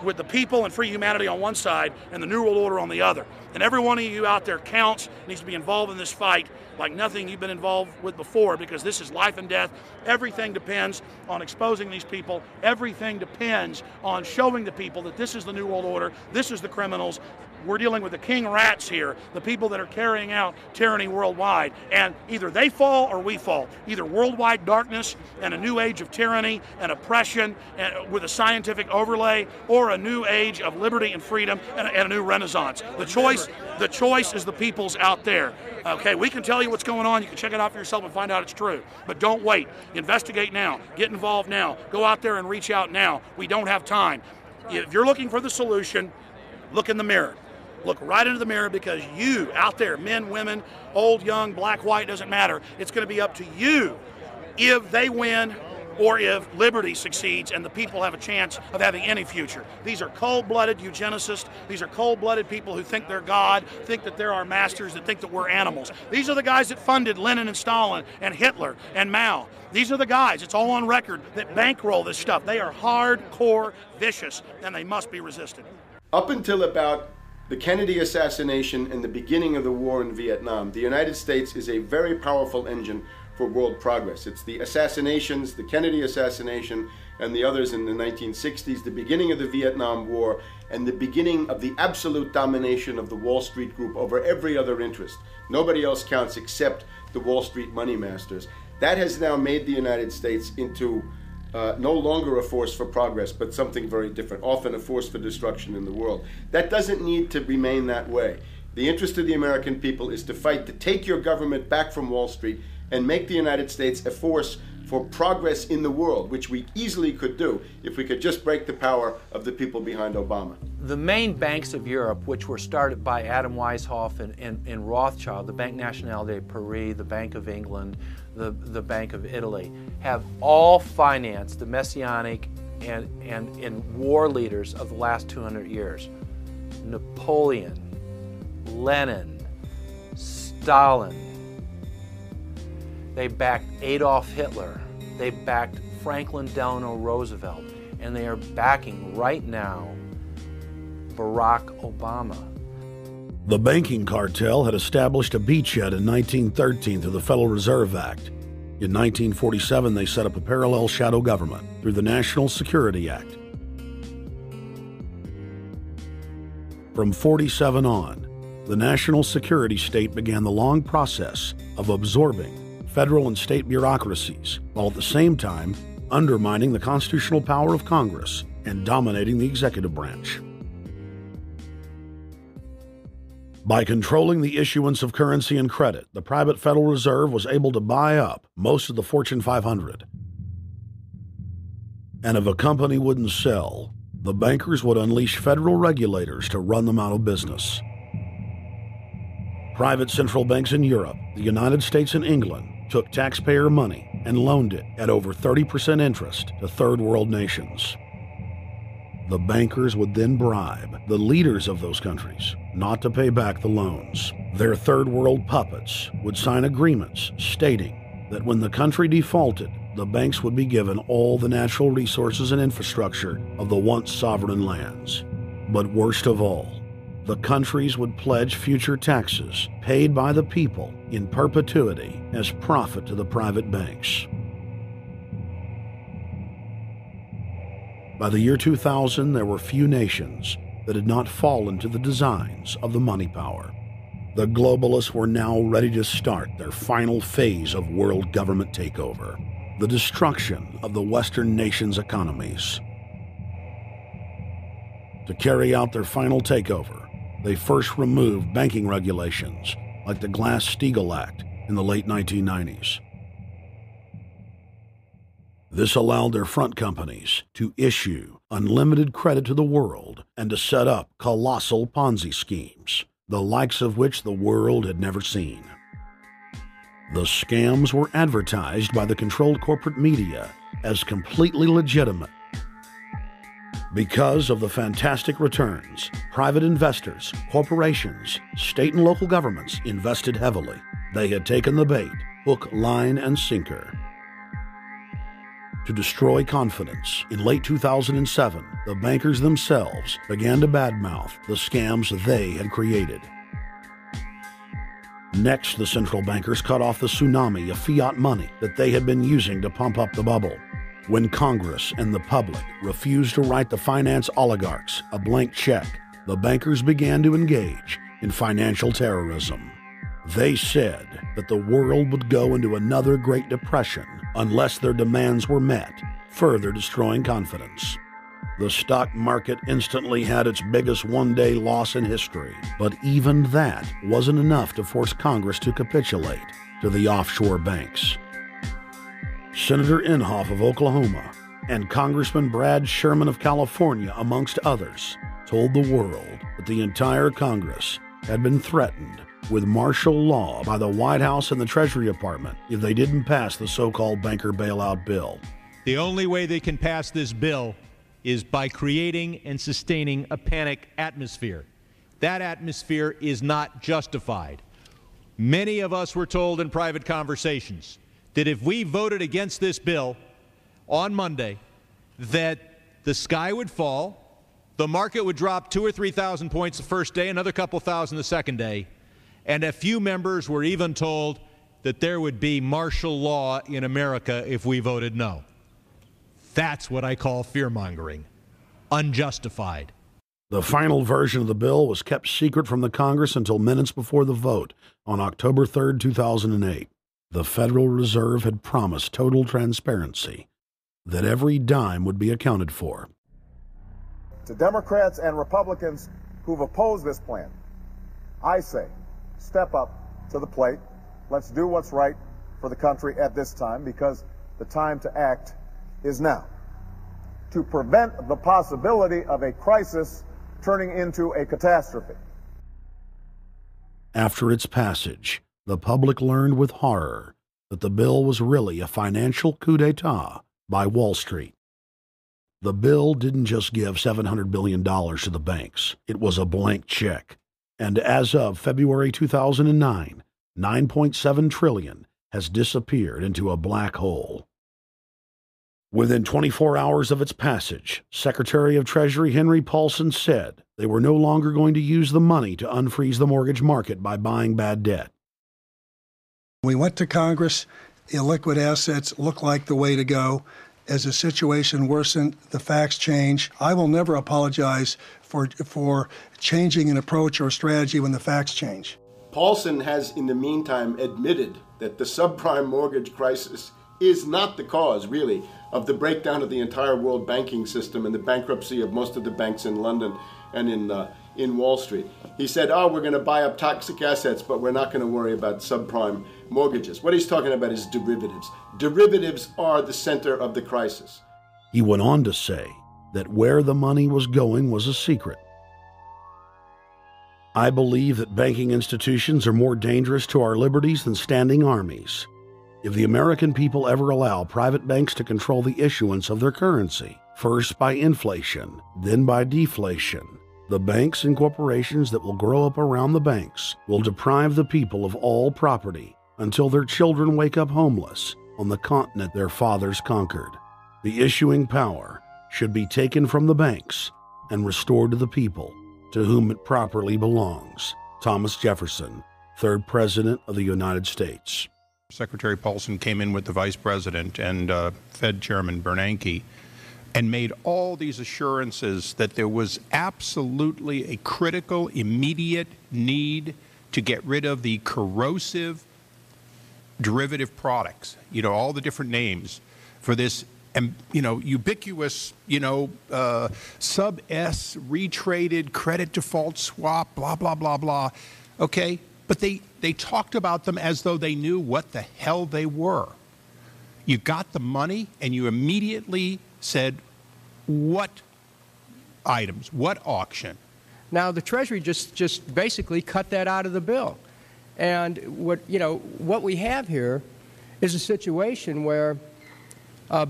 with the people and free humanity on one side and the New World Order on the other. And every one of you out there counts, needs to be involved in this fight like nothing you've been involved with before, because this is life and death. Everything depends on exposing these people. Everything depends on showing the people that this is the New World Order, this is the criminals. We're dealing with the king rats here, the people that are carrying out tyranny worldwide. And either they fall or we fall. Either worldwide darkness and a new age of tyranny and oppression and with a scientific overlay, or a new age of liberty and freedom and a new renaissance. The choice is the people's out there. Okay, we can tell you what's going on. You can check it out for yourself and find out it's true. But don't wait. Investigate now. Get involved now. Go out there and reach out now. We don't have time. If you're looking for the solution, look in the mirror. Look right into the mirror, because you out there, men, women, old, young, black, white, doesn't matter. It's going to be up to you if they win or if liberty succeeds and the people have a chance of having any future. These are cold-blooded eugenicists. These are cold-blooded people who think they're God, think that they're our masters, that think that we're animals. These are the guys that funded Lenin and Stalin and Hitler and Mao. These are the guys, it's all on record, that bankroll this stuff. They are hardcore vicious, and they must be resisted. Up until about the Kennedy assassination and the beginning of the war in Vietnam, the United States is a very powerful engine for world progress. It's the assassinations, the Kennedy assassination, and the others in the 1960s, the beginning of the Vietnam War, and the beginning of the absolute domination of the Wall Street group over every other interest. Nobody else counts except the Wall Street money masters. That has now made the United States into no longer a force for progress, but something very different, often a force for destruction in the world. That doesn't need to remain that way. The interest of the American people is to fight to take your government back from Wall Street and make the United States a force for progress in the world, which we easily could do if we could just break the power of the people behind Obama. The main banks of Europe, which were started by Adam Weishaupt and Rothschild, the Banque Nationale de Paris, the Bank of England, the Bank of Italy, have all financed the messianic and war leaders of the last 200 years. Napoleon, Lenin, Stalin. They backed Adolf Hitler. They backed Franklin Delano Roosevelt. And they are backing right now Barack Obama. The banking cartel had established a beachhead in 1913 through the Federal Reserve Act. In 1947, they set up a parallel shadow government through the National Security Act. From 47 on, the national security state began the long process of absorbing federal and state bureaucracies, while at the same time undermining the constitutional power of Congress and dominating the executive branch. By controlling the issuance of currency and credit, the private Federal Reserve was able to buy up most of the Fortune 500. And if a company wouldn't sell, the bankers would unleash federal regulators to run them out of business. Private central banks in Europe, the United States, and England took taxpayer money and loaned it at over 30% interest to third world nations. The bankers would then bribe the leaders of those countries not to pay back the loans. Their third world puppets would sign agreements stating that when the country defaulted, the banks would be given all the natural resources and infrastructure of the once sovereign lands. But worst of all, the countries would pledge future taxes paid by the people in perpetuity as profit to the private banks. By the year 2000, there were few nations that had not fallen to the designs of the money power. The globalists were now ready to start their final phase of world government takeover. the destruction of the Western nations' economies. To carry out their final takeover, they first removed banking regulations like the Glass-Steagall Act in the late 1990s. This allowed their front companies to issue unlimited credit to the world and to set up colossal Ponzi schemes, the likes of which the world had never seen. The scams were advertised by the controlled corporate media as completely legitimate. Because of the fantastic returns, private investors, corporations, state and local governments invested heavily. They had taken the bait, hook, line, and sinker. To destroy confidence, in late 2007, the bankers themselves began to badmouth the scams they had created. Next, the central bankers cut off the tsunami of fiat money that they had been using to pump up the bubble. When Congress and the public refused to write the finance oligarchs a blank check, the bankers began to engage in financial terrorism. They said that the world would go into another Great Depression unless their demands were met, further destroying confidence. The stock market instantly had its biggest one-day loss in history, but even that wasn't enough to force Congress to capitulate to the offshore banks. Senator Inhofe of Oklahoma and Congressman Brad Sherman of California, amongst others, told the world that the entire Congress had been threatened with martial law by the White House and the Treasury Department if they didn't pass the so-called banker bailout bill. The only way they can pass this bill is by creating and sustaining a panic atmosphere. That atmosphere is not justified. Many of us were told in private conversations that if we voted against this bill on Monday, that the sky would fall, the market would drop 2,000 or 3,000 points the first day, another couple thousand the second day, and a few members were even told that there would be martial law in America if we voted no. That's what I call fear-mongering. Unjustified. The final version of the bill was kept secret from the Congress until minutes before the vote on October 3, 2008. The Federal Reserve had promised total transparency, that every dime would be accounted for. To Democrats and Republicans who've opposed this plan, I say, step up to the plate. Let's do what's right for the country at this time, because the time to act is now, to prevent the possibility of a crisis turning into a catastrophe. After its passage, the public learned with horror that the bill was really a financial coup d'etat by Wall Street. The bill didn't just give $700 billion to the banks. It was a blank check. And as of February 2009, $9.7 trillion has disappeared into a black hole. Within 24 hours of its passage, Secretary of Treasury Henry Paulson said they were no longer going to use the money to unfreeze the mortgage market by buying bad debt. We went to Congress. Illiquid assets look like the way to go. As the situation worsened, the facts change. I will never apologize for changing an approach or strategy when the facts change. Paulson has, in the meantime, admitted that the subprime mortgage crisis is not the cause, really, of the breakdown of the entire world banking system and the bankruptcy of most of the banks in London and in Wall Street. He said, we're going to buy up toxic assets, but we're not going to worry about subprime mortgages. What he's talking about is derivatives. Derivatives are the center of the crisis. He went on to say that where the money was going was a secret. I believe that banking institutions are more dangerous to our liberties than standing armies. If the American people ever allow private banks to control the issuance of their currency, first by inflation, then by deflation, the banks and corporations that will grow up around the banks will deprive the people of all property until their children wake up homeless on the continent their fathers conquered. The issuing power should be taken from the banks and restored to the people, to whom it properly belongs. Thomas Jefferson, 3rd President of the United States. Secretary Paulson came in with the Vice President and Fed Chairman Bernanke and made all these assurances that there was absolutely a critical, immediate need to get rid of the corrosive derivative products, all the different names, for this, ubiquitous, sub-S retraded credit default swap, blah, blah, blah, blah. Okay? But they talked about them as though they knew what the hell they were. You got the money and you immediately said, what items, what auction? Now, the Treasury just basically cut that out of the bill. And what we have here is a situation where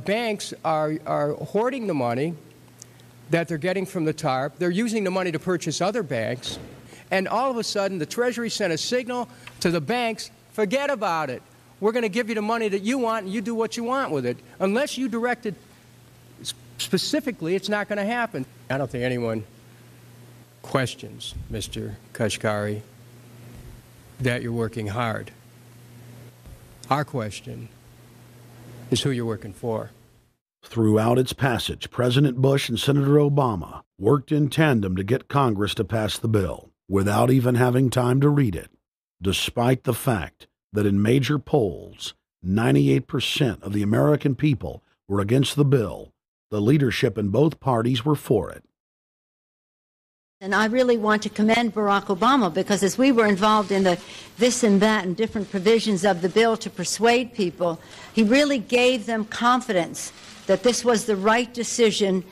banks are hoarding the money that they're getting from the TARP. They're using the money to purchase other banks. And all of a sudden, the Treasury sent a signal to the banks, forget about it. We're going to give you the money that you want, and you do what you want with it. Unless you direct it specifically, it's not going to happen. I don't think anyone questions, Mr. Kashkari, that you're working hard. Our question is who you're working for. Throughout its passage, President Bush and Senator Obama worked in tandem to get Congress to pass the bill without even having time to read it, despite the fact that in major polls, 98% of the American people were against the bill. The leadership in both parties were for it. And I really want to commend Barack Obama, because as we were involved in the this and that and different provisions of the bill to persuade people, he really gave them confidence that this was the right decision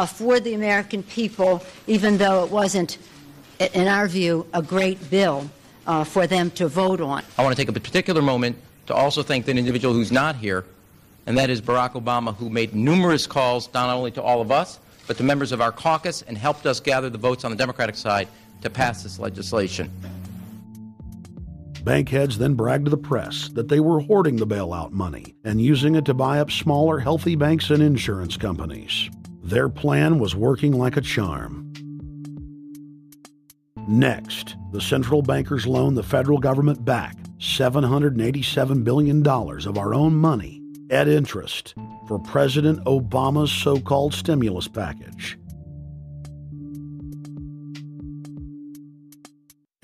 for the American people, even though it wasn't, in our view, a great bill for them to vote on. I want to take a particular moment to also thank an individual who's not here, and that is Barack Obama, who made numerous calls not only to all of us, but to members of our caucus, and helped us gather the votes on the Democratic side to pass this legislation. Bankheads then bragged to the press that they were hoarding the bailout money and using it to buy up smaller, healthy banks and insurance companies. Their plan was working like a charm. Next, the central bankers loaned the federal government back $787 billion of our own money at interest for President Obama's so-called stimulus package.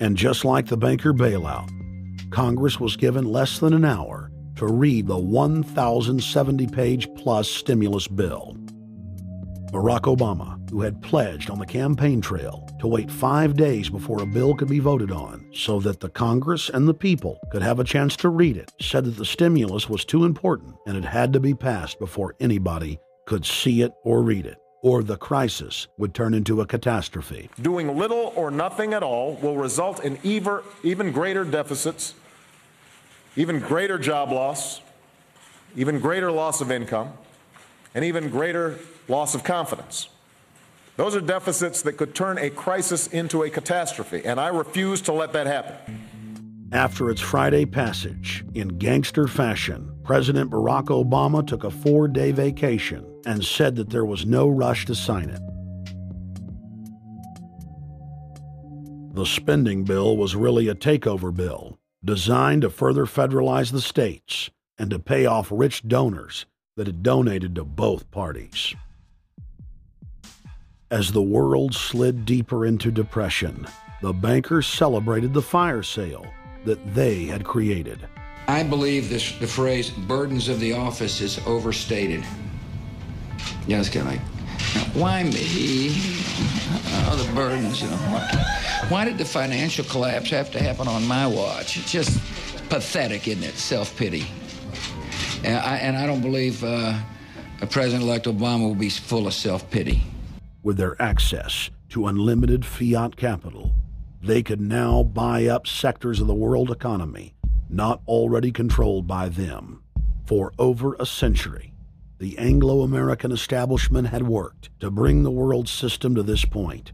And just like the banker bailout, Congress was given less than an hour to read the 1,070-page-plus stimulus bill. Barack Obama, who had pledged on the campaign trail to wait 5 days before a bill could be voted on so that the Congress and the people could have a chance to read it, said that the stimulus was too important and it had to be passed before anybody could see it or read it, or the crisis would turn into a catastrophe. Doing little or nothing at all will result in even greater deficits, even greater job loss, even greater loss of income, and even greater loss of confidence. Those are deficits that could turn a crisis into a catastrophe, and I refuse to let that happen. After its Friday passage, in gangster fashion, President Barack Obama took a 4-day vacation and said that there was no rush to sign it. The spending bill was really a takeover bill, designed to further federalize the states and to pay off rich donors that had donated to both parties. As the world slid deeper into depression, the bankers celebrated the fire sale that they had created. I believe the phrase burdens of the office is overstated. Yeah, it's kind of like, why me? Oh, the burdens, you know. Why did the financial collapse have to happen on my watch? It's just pathetic, isn't it? Self-pity. And I don't believe President-elect Obama will be full of self-pity. With their access to unlimited fiat capital, they could now buy up sectors of the world economy not already controlled by them. For over a century, the Anglo-American establishment had worked to bring the world system to this point.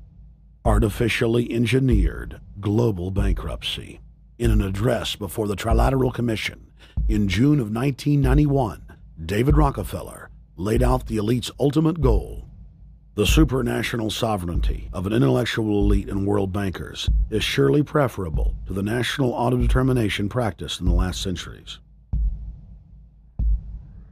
Artificially engineered global bankruptcy. In an address before the Trilateral Commission in June of 1991, David Rockefeller laid out the elite's ultimate goal. The supranational sovereignty of an intellectual elite and world bankers is surely preferable to the national autodetermination practiced in the last centuries.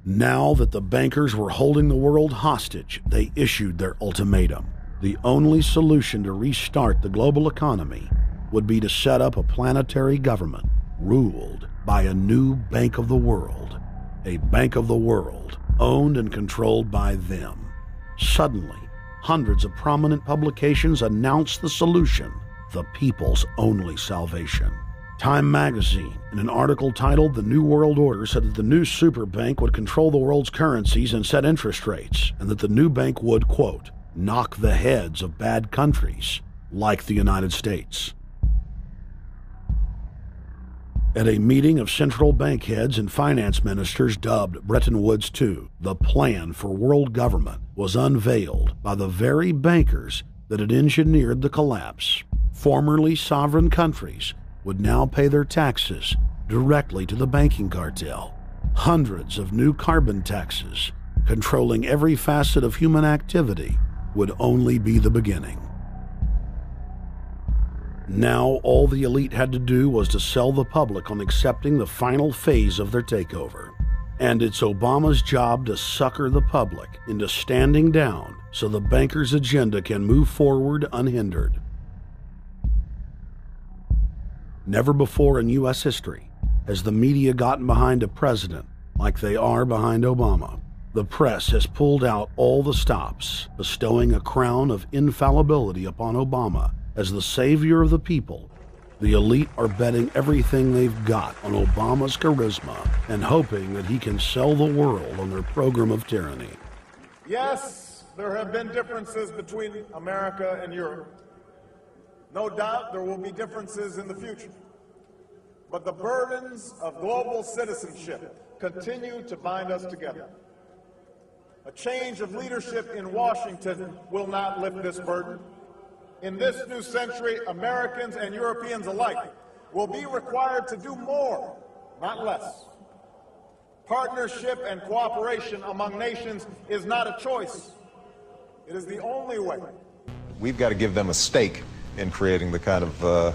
Now that the bankers were holding the world hostage, they issued their ultimatum. The only solution to restart the global economy would be to set up a planetary government ruled by a new Bank of the World, a Bank of the World owned and controlled by them. Suddenly, hundreds of prominent publications announced the solution, the people's only salvation. Time magazine, in an article titled "The New World Order," said that the new super bank would control the world's currencies and set interest rates, and that the new bank would, quote, knock the heads of bad countries like the United States. At a meeting of central bank heads and finance ministers dubbed Bretton Woods II, the plan for world government was unveiled by the very bankers that had engineered the collapse. Formerly sovereign countries would now pay their taxes directly to the banking cartel. Hundreds of new carbon taxes, controlling every facet of human activity, would only be the beginning. Now all the elite had to do was to sell the public on accepting the final phase of their takeover. And it's Obama's job to sucker the public into standing down so the bankers' agenda can move forward unhindered. Never before in U.S. history has the media gotten behind a president like they are behind Obama. The press has pulled out all the stops, bestowing a crown of infallibility upon Obama as the savior of the people. The elite are betting everything they've got on Obama's charisma and hoping that he can sell the world on their program of tyranny. Yes, there have been differences between America and Europe. No doubt there will be differences in the future. But the burdens of global citizenship continue to bind us together. A change of leadership in Washington will not lift this burden. In this new century, Americans and Europeans alike will be required to do more, not less. Partnership and cooperation among nations is not a choice. It is the only way. We've got to give them a stake in creating the kind of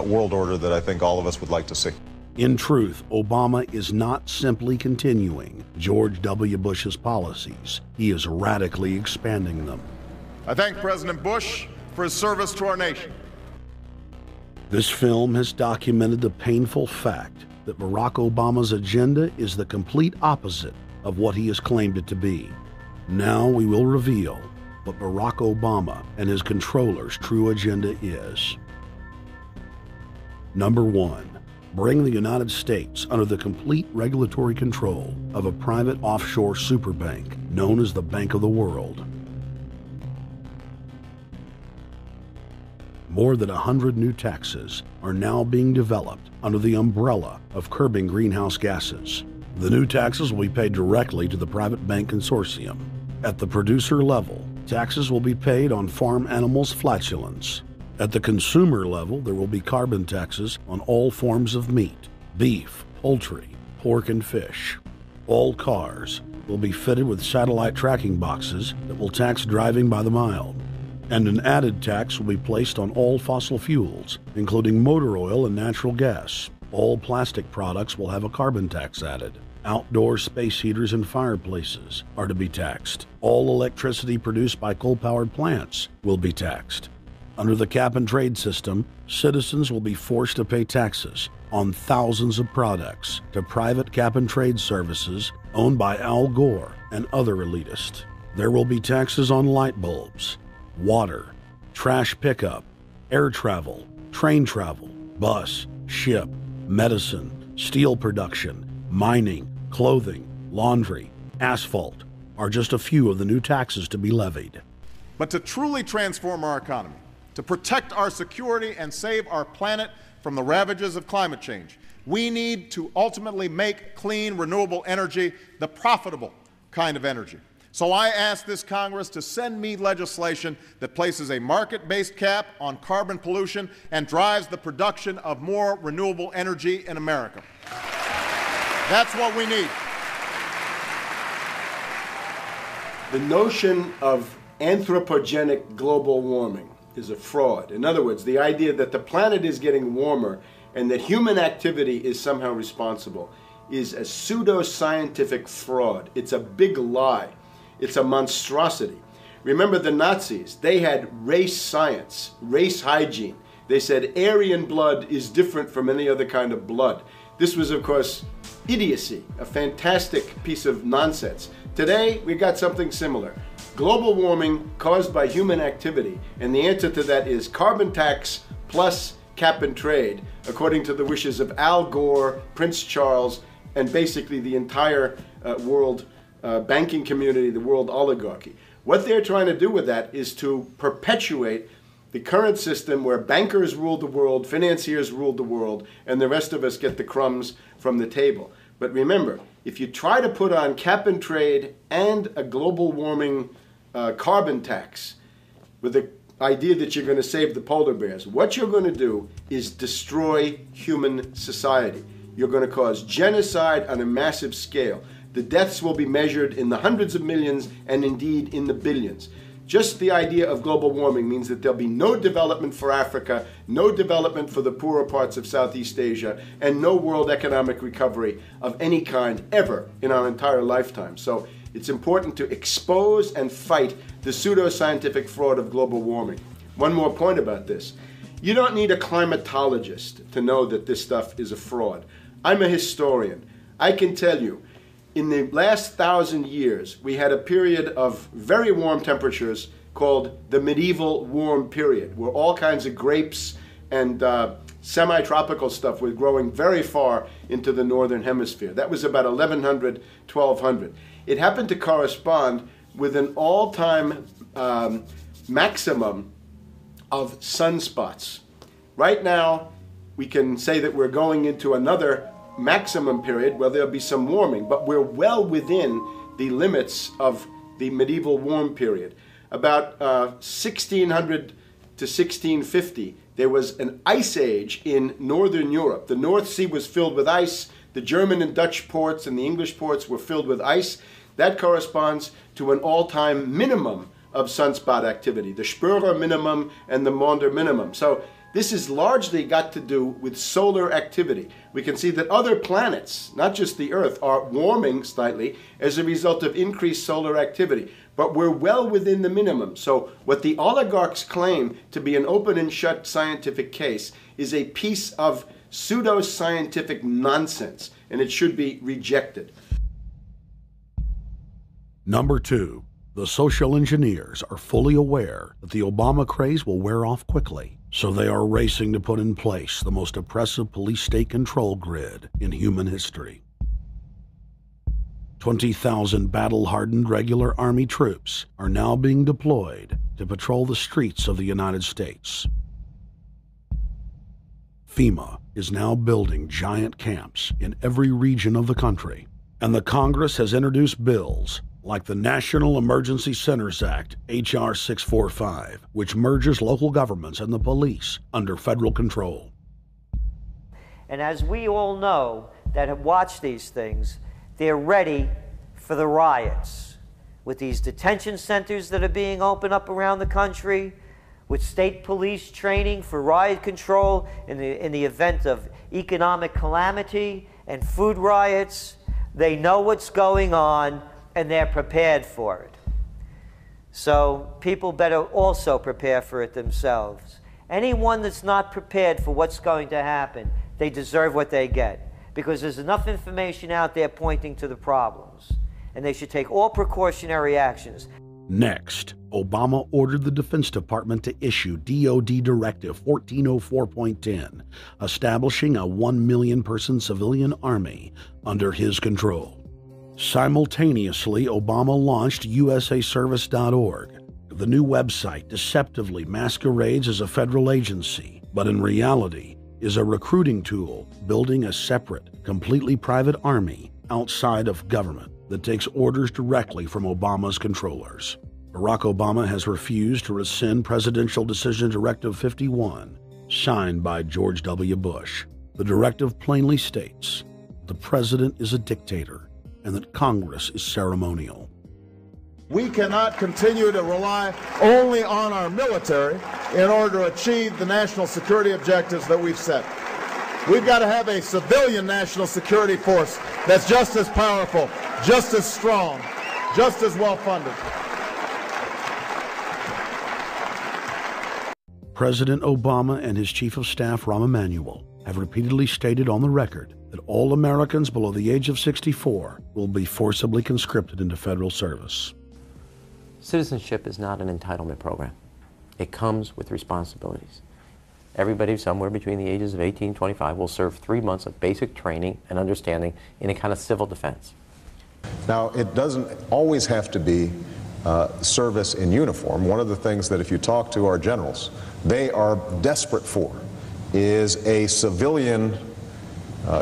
world order that I think all of us would like to see. In truth, Obama is not simply continuing George W. Bush's policies. He is radically expanding them. I thank President Bush for his service to our nation. This film has documented the painful fact that Barack Obama's agenda is the complete opposite of what he has claimed it to be. Now we will reveal what Barack Obama and his controllers' true agenda is. Number 1. Bring the United States under the complete regulatory control of a private offshore superbank known as the Bank of the World. More than 100 new taxes are now being developed under the umbrella of curbing greenhouse gases. The new taxes will be paid directly to the private bank consortium. At the producer level, taxes will be paid on farm animals' flatulence. At the consumer level, there will be carbon taxes on all forms of meat, beef, poultry, pork, and fish. All cars will be fitted with satellite tracking boxes that will tax driving by the mile. And an added tax will be placed on all fossil fuels, including motor oil and natural gas. All plastic products will have a carbon tax added. Outdoor space heaters and fireplaces are to be taxed. All electricity produced by coal-powered plants will be taxed. Under the cap-and-trade system, citizens will be forced to pay taxes on thousands of products to private cap-and-trade services owned by Al Gore and other elitists. There will be taxes on light bulbs, water, trash pickup, air travel, train travel, bus, ship, medicine, steel production, mining, clothing, laundry, asphalt are just a few of the new taxes to be levied. But to truly transform our economy, to protect our security and save our planet from the ravages of climate change, we need to ultimately make clean, renewable energy the profitable kind of energy. So I ask this Congress to send me legislation that places a market-based cap on carbon pollution and drives the production of more renewable energy in America. That's what we need. The notion of anthropogenic global warming is a fraud. In other words, the idea that the planet is getting warmer and that human activity is somehow responsible is a pseudo-scientific fraud. It's a big lie. It's a monstrosity. Remember the Nazis, they had race science, race hygiene. They said Aryan blood is different from any other kind of blood. This was, of course, idiocy, a fantastic piece of nonsense Today, we got something similar. Global warming caused by human activity, and the answer to that is carbon tax plus cap and trade, according to the wishes of Al Gore, Prince Charles, and basically the entire world banking community, the world oligarchy. What they're trying to do with that is to perpetuate the current system where bankers rule the world, financiers rule the world, and the rest of us get the crumbs from the table. But remember, if you try to put on cap and trade and a global warming carbon tax with the idea that you're going to save the polar bears, what you're going to do is destroy human society. You're going to cause genocide on a massive scale. The deaths will be measured in the hundreds of millions and indeed in the billions. Just the idea of global warming means that there'll be no development for Africa, no development for the poorer parts of Southeast Asia, and no world economic recovery of any kind ever in our entire lifetime. So it's important to expose and fight the pseudoscientific fraud of global warming. One more point about this. You don't need a climatologist to know that this stuff is a fraud. I'm a historian. I can tell you, in the last 1,000 years, we had a period of very warm temperatures called the medieval warm period, where all kinds of grapes and semi-tropical stuff was growing very far into the northern hemisphere. That was about 1100, 1200. It happened to correspond with an all-time maximum of sunspots. Right now, we can say that we're going into another maximum period where there'll be some warming, but we're well within the limits of the medieval warm period. About 1600 to 1650, there was an ice age in northern Europe. The North Sea was filled with ice. The German and Dutch ports and the English ports were filled with ice. That corresponds to an all-time minimum of sunspot activity, the Spörer minimum and the Maunder minimum. So this has largely got to do with solar activity. We can see that other planets, not just the Earth, are warming slightly as a result of increased solar activity. But we're well within the minimum. So what the oligarchs claim to be an open and shut scientific case is a piece of pseudo-scientific nonsense, and it should be rejected. Number 2, the social engineers are fully aware that the Obama craze will wear off quickly, so they are racing to put in place the most oppressive police state control grid in human history. 20,000 battle-hardened regular Army troops are now being deployed to patrol the streets of the United States. FEMA is now building giant camps in every region of the country, and the Congress has introduced bills like the National Emergency Centers Act, H.R. 645, which merges local governments and the police under federal control. And as we all know that have watched these things, they're ready for the riots. With these detention centers that are being opened up around the country, with state police training for riot control in the event of economic calamity and food riots, they know what's going on and they're prepared for it. So people better also prepare for it themselves. Anyone that's not prepared for what's going to happen, they deserve what they get, because there's enough information out there pointing to the problems, and they should take all precautionary actions. Next, Obama ordered the Defense Department to issue DoD Directive 1404.10, establishing a 1 million person civilian army under his control. Simultaneously, Obama launched USAService.org. The new website deceptively masquerades as a federal agency, but in reality is a recruiting tool building a separate, completely private army outside of government that takes orders directly from Obama's controllers. Barack Obama has refused to rescind Presidential Decision Directive 51, signed by George W. Bush. The directive plainly states the president is a dictator and that Congress is ceremonial. We cannot continue to rely only on our military in order to achieve the national security objectives that we've set. We've got to have a civilian national security force that's just as powerful, just as strong, just as well-funded. President Obama and his Chief of Staff, Rahm Emanuel, have repeatedly stated on the record that all Americans below the age of 64 will be forcibly conscripted into federal service. Citizenship is not an entitlement program. It comes with responsibilities. Everybody somewhere between the ages of 18 and 25 will serve 3 months of basic training and understanding in a kind of civil defense. Now, it doesn't always have to be service in uniform. One of the things that if you talk to our generals, they are desperate for is a civilian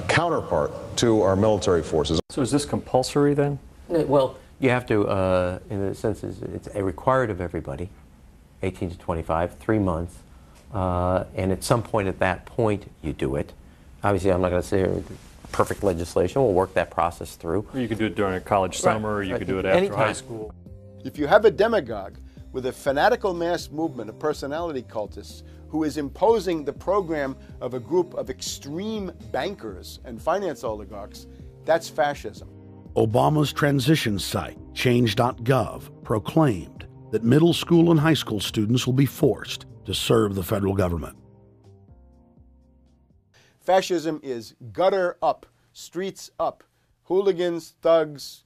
counterpart to our military forces. So is this compulsory then? Well, you have to, in a sense, it's a required of everybody, 18 to 25, 3 months, and at some point at that point you do it. Obviously, I'm not going to say perfect legislation. We'll work that process through. You could do it during a college summer, or you could do it after Anytime. high school. If you have a demagogue with a fanatical mass movement of personality cultists who is imposing the program of a group of extreme bankers and finance oligarchs, that's fascism. Obama's transition site, change.gov, proclaimed that middle school and high school students will be forced to serve the federal government. Fascism is gutter up, streets up, hooligans, thugs,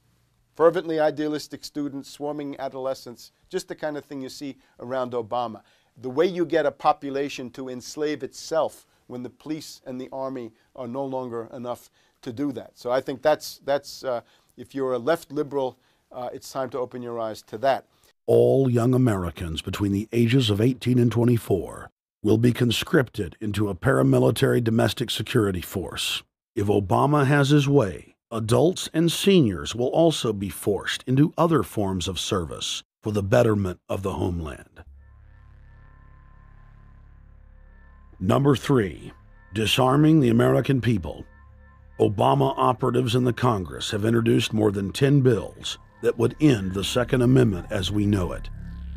fervently idealistic students, swarming adolescents, just the kind of thing you see around Obama. The way you get a population to enslave itself when the police and the army are no longer enough to do that. So I think that's if you're a left liberal, it's time to open your eyes to that. All young Americans between the ages of 18 and 24 will be conscripted into a paramilitary domestic security force. If Obama has his way, adults and seniors will also be forced into other forms of service for the betterment of the homeland. Number 3, disarming the American people. Obama operatives in the Congress have introduced more than 10 bills that would end the Second Amendment as we know it.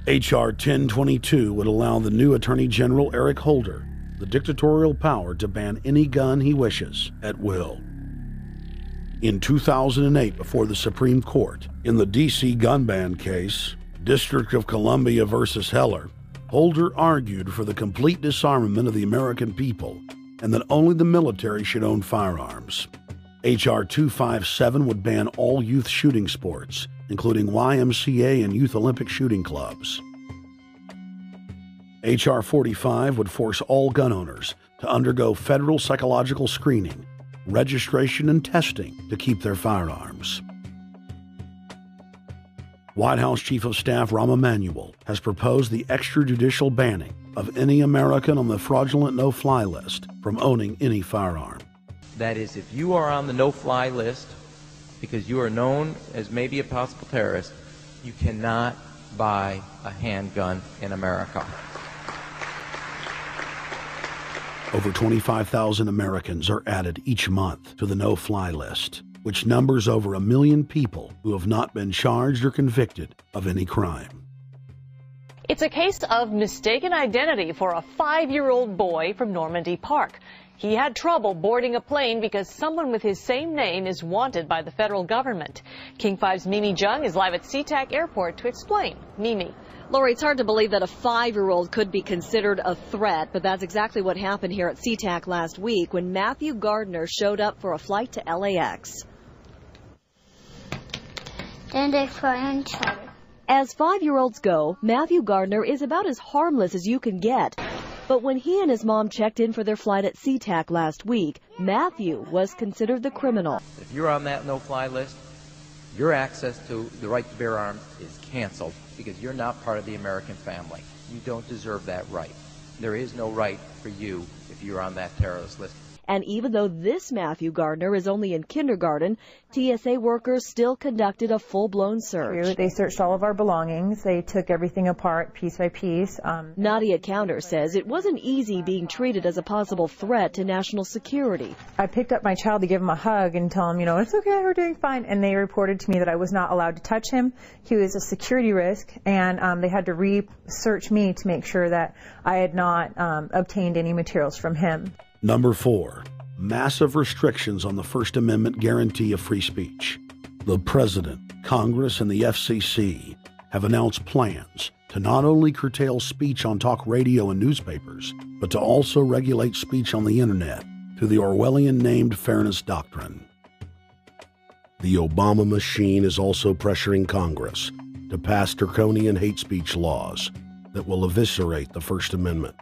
H.R. 1022 would allow the new Attorney General Eric Holder the dictatorial power to ban any gun he wishes at will. In 2008, before the Supreme Court, in the D.C. gun ban case, District of Columbia versus Heller, Holder argued for the complete disarmament of the American people and that only the military should own firearms. H.R. 257 would ban all youth shooting sports, including YMCA and Youth Olympic shooting clubs. H.R. 45 would force all gun owners to undergo federal psychological screening, registration, and testing to keep their firearms. White House Chief of Staff Rahm Emanuel has proposed the extrajudicial banning of any American on the fraudulent no-fly list from owning any firearm. That is, if you are on the no-fly list because you are known as maybe a possible terrorist, you cannot buy a handgun in America. Over 25,000 Americans are added each month to the no-fly list, which numbers over 1 million people who have not been charged or convicted of any crime. It's a case of mistaken identity for a 5-year-old boy from Normandy Park. He had trouble boarding a plane because someone with his same name is wanted by the federal government. King 5's Mimi Jung is live at SeaTac Airport to explain. Mimi. Lori, it's hard to believe that a 5-year-old could be considered a threat, but that's exactly what happened here at SeaTac last week when Matthew Gardner showed up for a flight to LAX. As 5-year-olds go, Matthew Gardner is about as harmless as you can get. But when he and his mom checked in for their flight at SeaTac last week, Matthew was considered the criminal. If you're on that no-fly list, your access to the right to bear arms is canceled because you're not part of the American family. You don't deserve that right. There is no right for you if you're on that terrorist list. And even though this Matthew Gardner is only in kindergarten, TSA workers still conducted a full-blown search. They searched all of our belongings. They took everything apart piece by piece. Nadia Counter says it wasn't easy being treated as a possible threat to national security. I picked up my child to give him a hug and tell him, it's okay, we're doing fine. And they reported to me that I was not allowed to touch him. He was a security risk, and they had to re-search me to make sure that I had not obtained any materials from him. Number 4, massive restrictions on the First Amendment guarantee of free speech. The President, Congress, and the FCC have announced plans to not only curtail speech on talk radio and newspapers, but to also regulate speech on the Internet, to the Orwellian-named Fairness Doctrine. The Obama machine is also pressuring Congress to pass draconian hate speech laws that will eviscerate the First Amendment.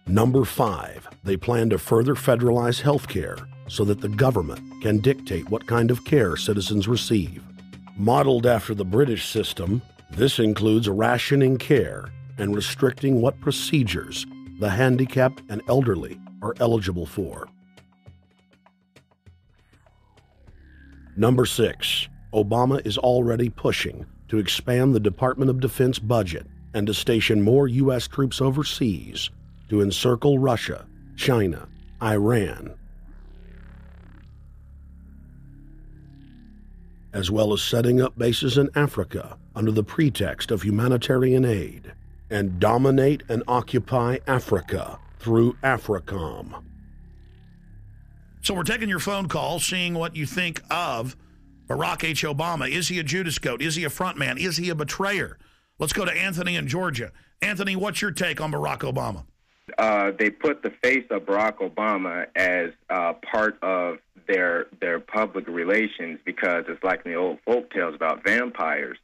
Number 5, they plan to further federalize health care so that the government can dictate what kind of care citizens receive. Modeled after the British system, this includes rationing care and restricting what procedures the handicapped and elderly are eligible for. Number 6, Obama is already pushing to expand the Department of Defense budget and to station more U.S. troops overseas to encircle Russia, China, Iran, as well as setting up bases in Africa under the pretext of humanitarian aid, and dominate and occupy Africa through AFRICOM. So we're taking your phone call, seeing what you think of Barack H. Obama. Is he a Judas goat? Is he a front man? Is he a betrayer? Let's go to Anthony in Georgia. Anthony, what's your take on Barack Obama? They put the face of Barack Obama as part of their public relations because it's like in the old folk tales about vampires.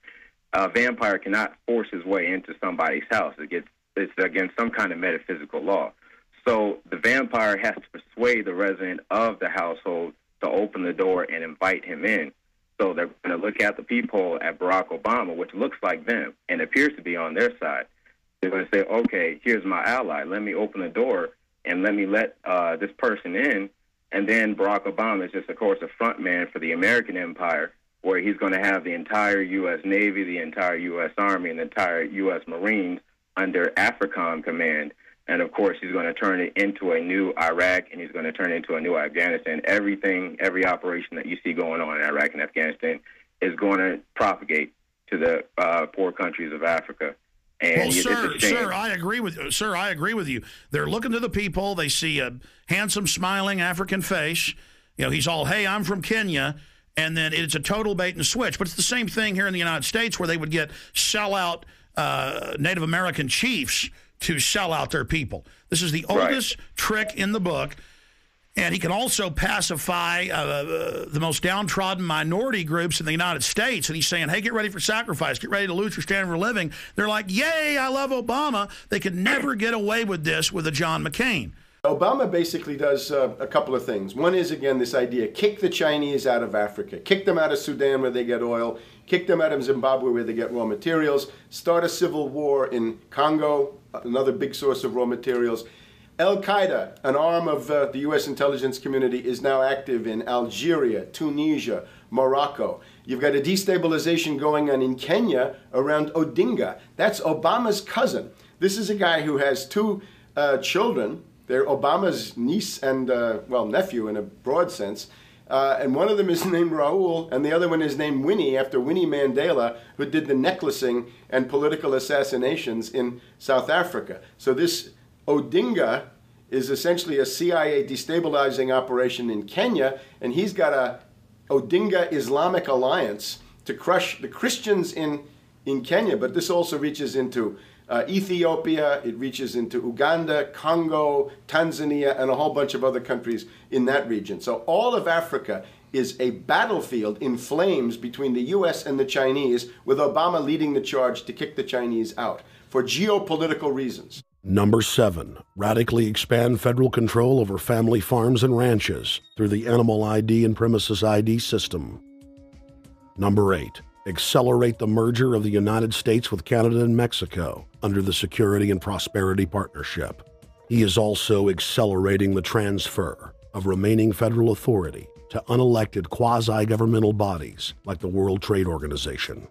A vampire cannot force his way into somebody's house. It's against some kind of metaphysical law. So the vampire has to persuade the resident of the household to open the door and invite him in. So they're going to look at the peephole at Barack Obama, which looks like them and appears to be on their side. They're going to say, okay, here's my ally. Let me open the door and let me let this person in. And then Barack Obama is just, of course, a front man for the American empire, where he's going to have the entire U.S. Navy, the entire U.S. Army, and the entire U.S. Marines under AFRICOM command. And, of course, he's going to turn it into a new Iraq, and he's going to turn it into a new Afghanistan. Every operation that you see going on in Iraq and Afghanistan is going to propagate to the poor countries of Africa. And well, sir, I agree with you. They're looking to the people. They see a handsome, smiling African face. You know, he's all, hey, I'm from Kenya. And then it's a total bait and switch. But it's the same thing here in the United States where they would get sellout Native American chiefs to sell out their people. This is the oldest trick in the book. And he can also pacify the most downtrodden minority groups in the United States. And he's saying, hey, get ready for sacrifice. Get ready to lose your standard of living. They're like, yay, I love Obama. They could never get away with this with a John McCain. Obama basically does a couple of things. One is, again, this idea, kick the Chinese out of Africa. Kick them out of Sudan where they get oil. Kick them out of Zimbabwe where they get raw materials. Start a civil war in Congo, another big source of raw materials. Al-Qaeda, an arm of the U.S. intelligence community, is now active in Algeria, Tunisia, Morocco. You've got a destabilization going on in Kenya around Odinga. That's Obama's cousin. This is a guy who has two children. They're Obama's niece and, well, nephew in a broad sense. And one of them is named Raul, and the other one is named Winnie, after Winnie Mandela, who did the necklacing and political assassinations in South Africa. So this Odinga is essentially a CIA destabilizing operation in Kenya, and he's got a Odinga Islamic Alliance to crush the Christians in Kenya, but this also reaches into Ethiopia, it reaches into Uganda, Congo, Tanzania, and a whole bunch of other countries in that region. So all of Africa is a battlefield in flames between the U.S. and the Chinese, with Obama leading the charge to kick the Chinese out for geopolitical reasons. Number 7, radically expand federal control over family farms and ranches through the Animal ID and Premises ID system. Number 8, accelerate the merger of the United States with Canada and Mexico under the Security and Prosperity Partnership. He is also accelerating the transfer of remaining federal authority to unelected quasi-governmental bodies like the World Trade Organization.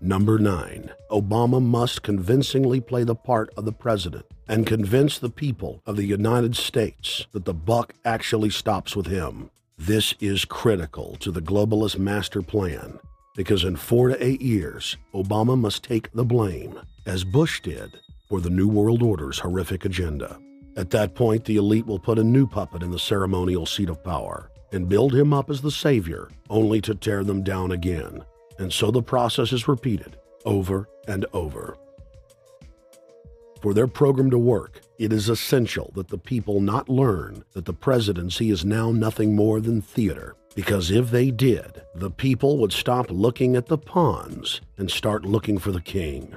Number 9, Obama must convincingly play the part of the president and convince the people of the United States that the buck actually stops with him. This is critical to the globalist master plan because in 4 to 8 years, Obama must take the blame, as Bush did, for the New World Order's horrific agenda. At that point, the elite will put a new puppet in the ceremonial seat of power and build him up as the savior, only to tear them down again. And so the process is repeated over and over. For their program to work, It is essential that the people not learn that the presidency is now nothing more than theater, because if they did, the people would stop looking at the pawns and start looking for the king.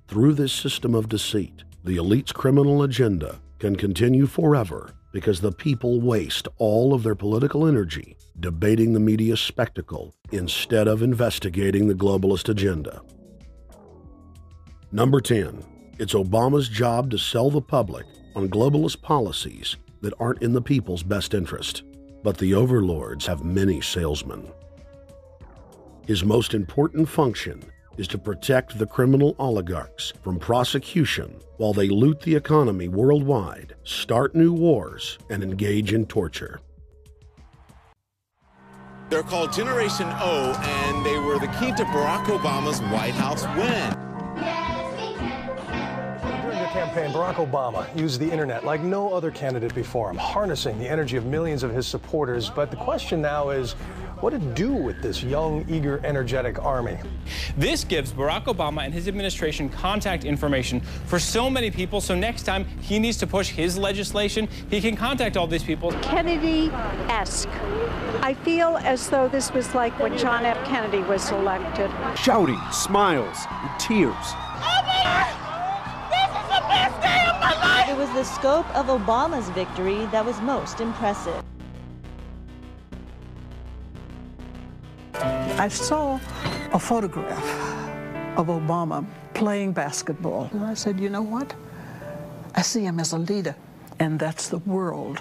Through this system of deceit, the elite's criminal agenda can continue forever because the people waste all of their political energy debating the media spectacle instead of investigating the globalist agenda. Number 10, it's Obama's job to sell the public on globalist policies that aren't in the people's best interest. But the overlords have many salesmen. His most important function is to protect the criminal oligarchs from prosecution while they loot the economy worldwide, start new wars, and engage in torture. They're called Generation O, and they were the key to Barack Obama's White House win. During the campaign, Barack Obama used the internet like no other candidate before him, harnessing the energy of millions of his supporters. But the question now is, what to do with this young, eager, energetic army? This gives Barack Obama and his administration contact information for so many people, so next time he needs to push his legislation, he can contact all these people. Kennedy-esque. I feel as though this was like when John F. Kennedy was elected. Shouting, smiles, and tears. It was the scope of Obama's victory that was most impressive. I saw a photograph of Obama playing basketball. And I said, you know what? I see him as a leader, and that's the world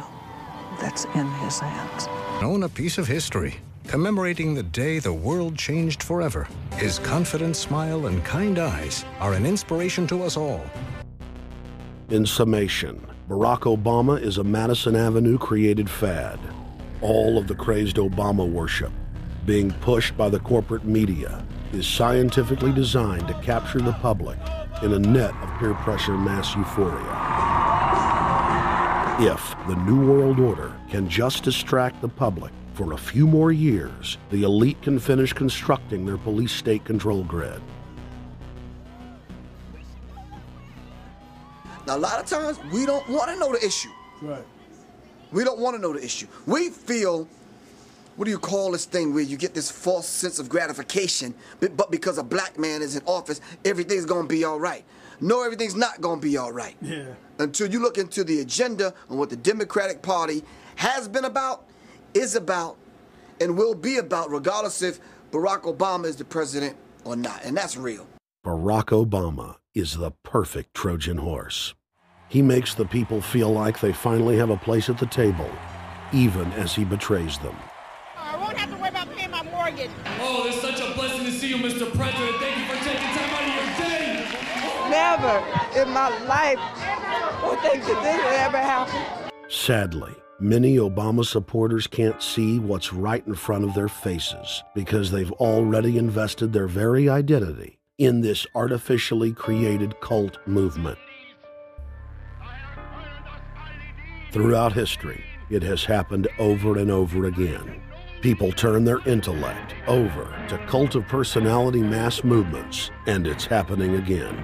that's in his hands. Own a piece of history, commemorating the day the world changed forever. His confident smile and kind eyes are an inspiration to us all. In summation, Barack Obama is a Madison Avenue created fad. All of the crazed Obama worship, being pushed by the corporate media, is scientifically designed to capture the public in a net of peer pressure mass euphoria. If the New World Order can just distract the public for a few more years, the elite can finish constructing their police state control grid. Now, a lot of times, we don't want to know the issue. Right. We don't want to know the issue. We feel, what do you call this thing where you get this false sense of gratification, but because a black man is in office, everything's going to be all right. No, everything's not going to be all right. Yeah. Until you look into the agenda on what the Democratic Party has been about, is about, and will be about, regardless if Barack Obama is the president or not. And that's real. Barack Obama is the perfect Trojan horse. He makes the people feel like they finally have a place at the table, even as he betrays them. I won't have to worry about paying my mortgage. Oh, it's such a blessing to see you, Mr. President. Thank you for taking time out of your day. Never in my life would think that this would ever happen. Sadly, many Obama supporters can't see what's right in front of their faces because they've already invested their very identity in this artificially created cult movement. Throughout history, it has happened over and over again. People turn their intellect over to cult of personality mass movements, and it's happening again.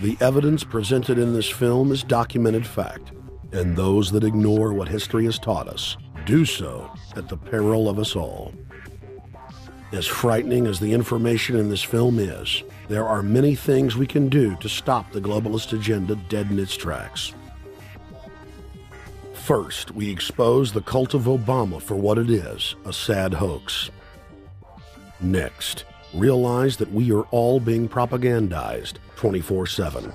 The evidence presented in this film is documented fact, and those that ignore what history has taught us do so at the peril of us all. As frightening as the information in this film is, there are many things we can do to stop the globalist agenda dead in its tracks. First, we expose the cult of Obama for what it is, a sad hoax. Next, realize that we are all being propagandized 24/7.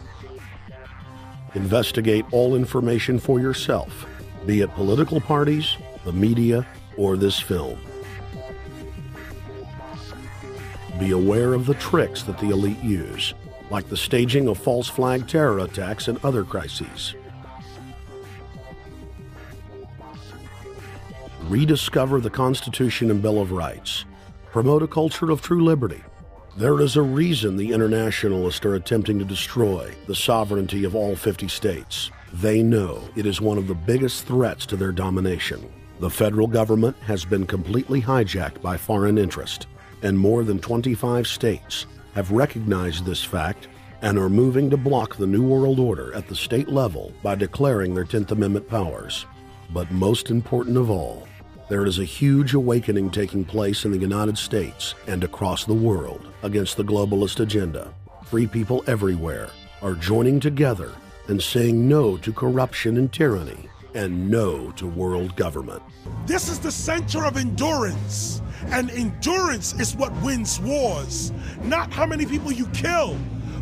Investigate all information for yourself, be it political parties, the media, or this film. Be aware of the tricks that the elite use, like the staging of false flag terror attacks and other crises. Rediscover the Constitution and Bill of Rights. Promote a culture of true liberty. There is a reason the internationalists are attempting to destroy the sovereignty of all 50 states. They know it is one of the biggest threats to their domination. The federal government has been completely hijacked by foreign interest, and more than 25 states have recognized this fact and are moving to block the New World Order at the state level by declaring their 10th Amendment powers. But most important of all, there is a huge awakening taking place in the United States and across the world against the globalist agenda. Free people everywhere are joining together and saying no to corruption and tyranny and no to world government. This is the center of endurance, and endurance is what wins wars. Not how many people you kill,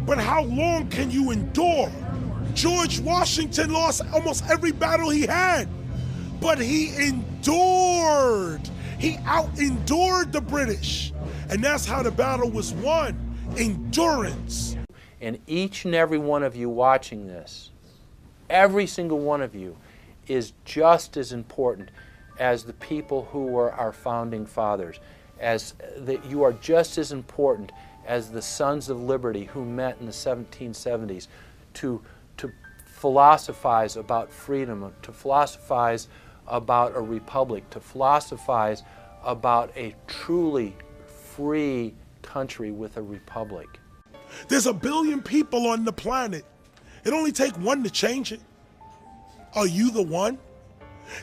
but how long can you endure? George Washington lost almost every battle he had, but he endured. He out-endured the British, and that's how the battle was won, endurance. And each and every one of you watching this, every single one of you, is just as important as the people who were our founding fathers, as that you are just as important as the Sons of Liberty who met in the 1770s to philosophize about freedom, to philosophize about a republic, to philosophize about a truly free country with a republic. There's 1 billion people on the planet. It only takes one to change it. Are you the one?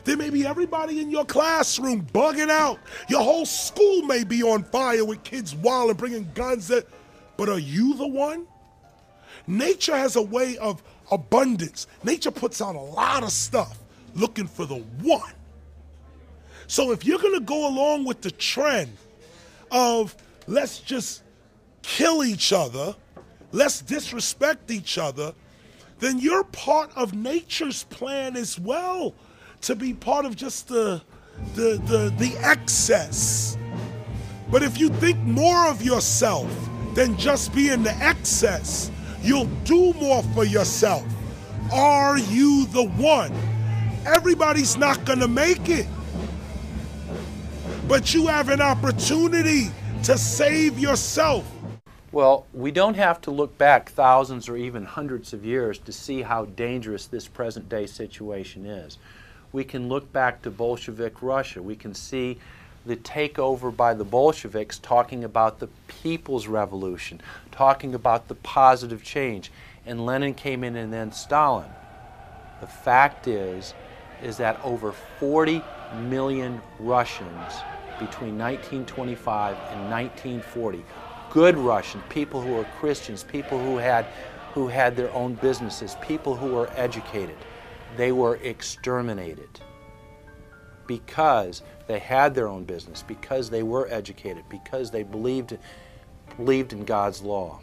There may be everybody in your classroom bugging out. Your whole school may be on fire with kids wild and bringing guns. But are you the one? Nature has a way of abundance. Nature puts out a lot of stuff looking for the one. So if you're going to go along with the trend of let's just kill each other, let's disrespect each other, then you're part of nature's plan as well, to be part of just the excess. But if you think more of yourself than just being the excess, you'll do more for yourself. Are you the one? Everybody's not gonna make it, but you have an opportunity to save yourself. Well, we don't have to look back thousands or even hundreds of years to see how dangerous this present day situation is. We can look back to Bolshevik Russia. We can see the takeover by the Bolsheviks talking about the people's revolution, talking about the positive change. And Lenin came in, and then Stalin. The fact is that over 40 million Russians between 1925 and 1940, good Russians, people who were Christians, people who had their own businesses, people who were educated, they were exterminated because they had their own business, because they were educated, because they believed in God's law.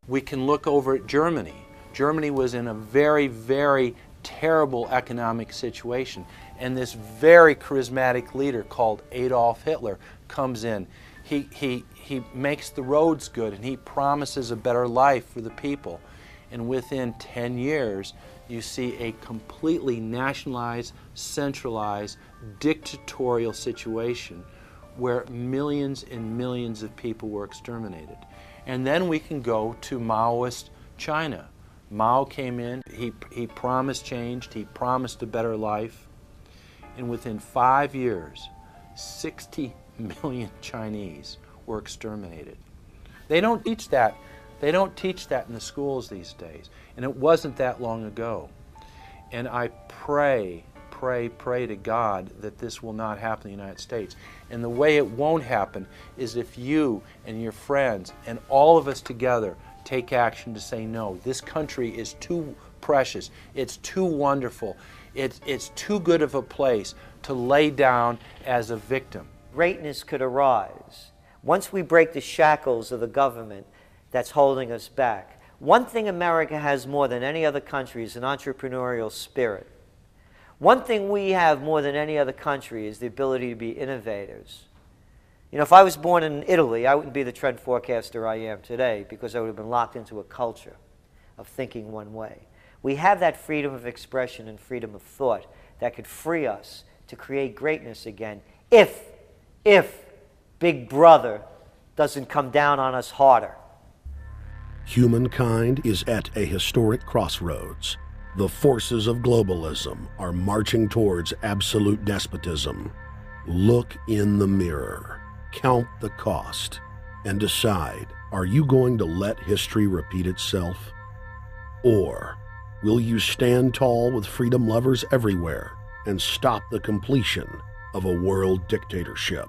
We can look over at Germany. Germany was in a very, very terrible economic situation, and this very charismatic leader called Adolf Hitler comes in. He makes the roads good, and he promises a better life for the people. And within 10 years, you see a completely nationalized, centralized, dictatorial situation where millions and millions of people were exterminated. And then we can go to Maoist China. Mao came in, he promised change, he promised a better life, and within 5 years, 60 million Chinese were exterminated. They don't teach that. They don't teach that in the schools these days, and it wasn't that long ago. And I pray to God that this will not happen in the United States. And the way it won't happen is if you and your friends and all of us together take action to say no. This country is too precious. It's too wonderful. It's too good of a place to lay down as a victim. Greatness could arise once we break the shackles of the government that's holding us back. One thing America has more than any other country is an entrepreneurial spirit. One thing we have more than any other country is the ability to be innovators. You know, if I was born in Italy, I wouldn't be the trend forecaster I am today because I would have been locked into a culture of thinking one way. We have that freedom of expression and freedom of thought that could free us to create greatness again if Big Brother doesn't come down on us harder. Humankind is at a historic crossroads. The forces of globalism are marching towards absolute despotism. Look in the mirror, count the cost, and decide Are you going to let history repeat itself? Or will you stand tall with freedom lovers everywhere and stop the completion of a world dictatorship?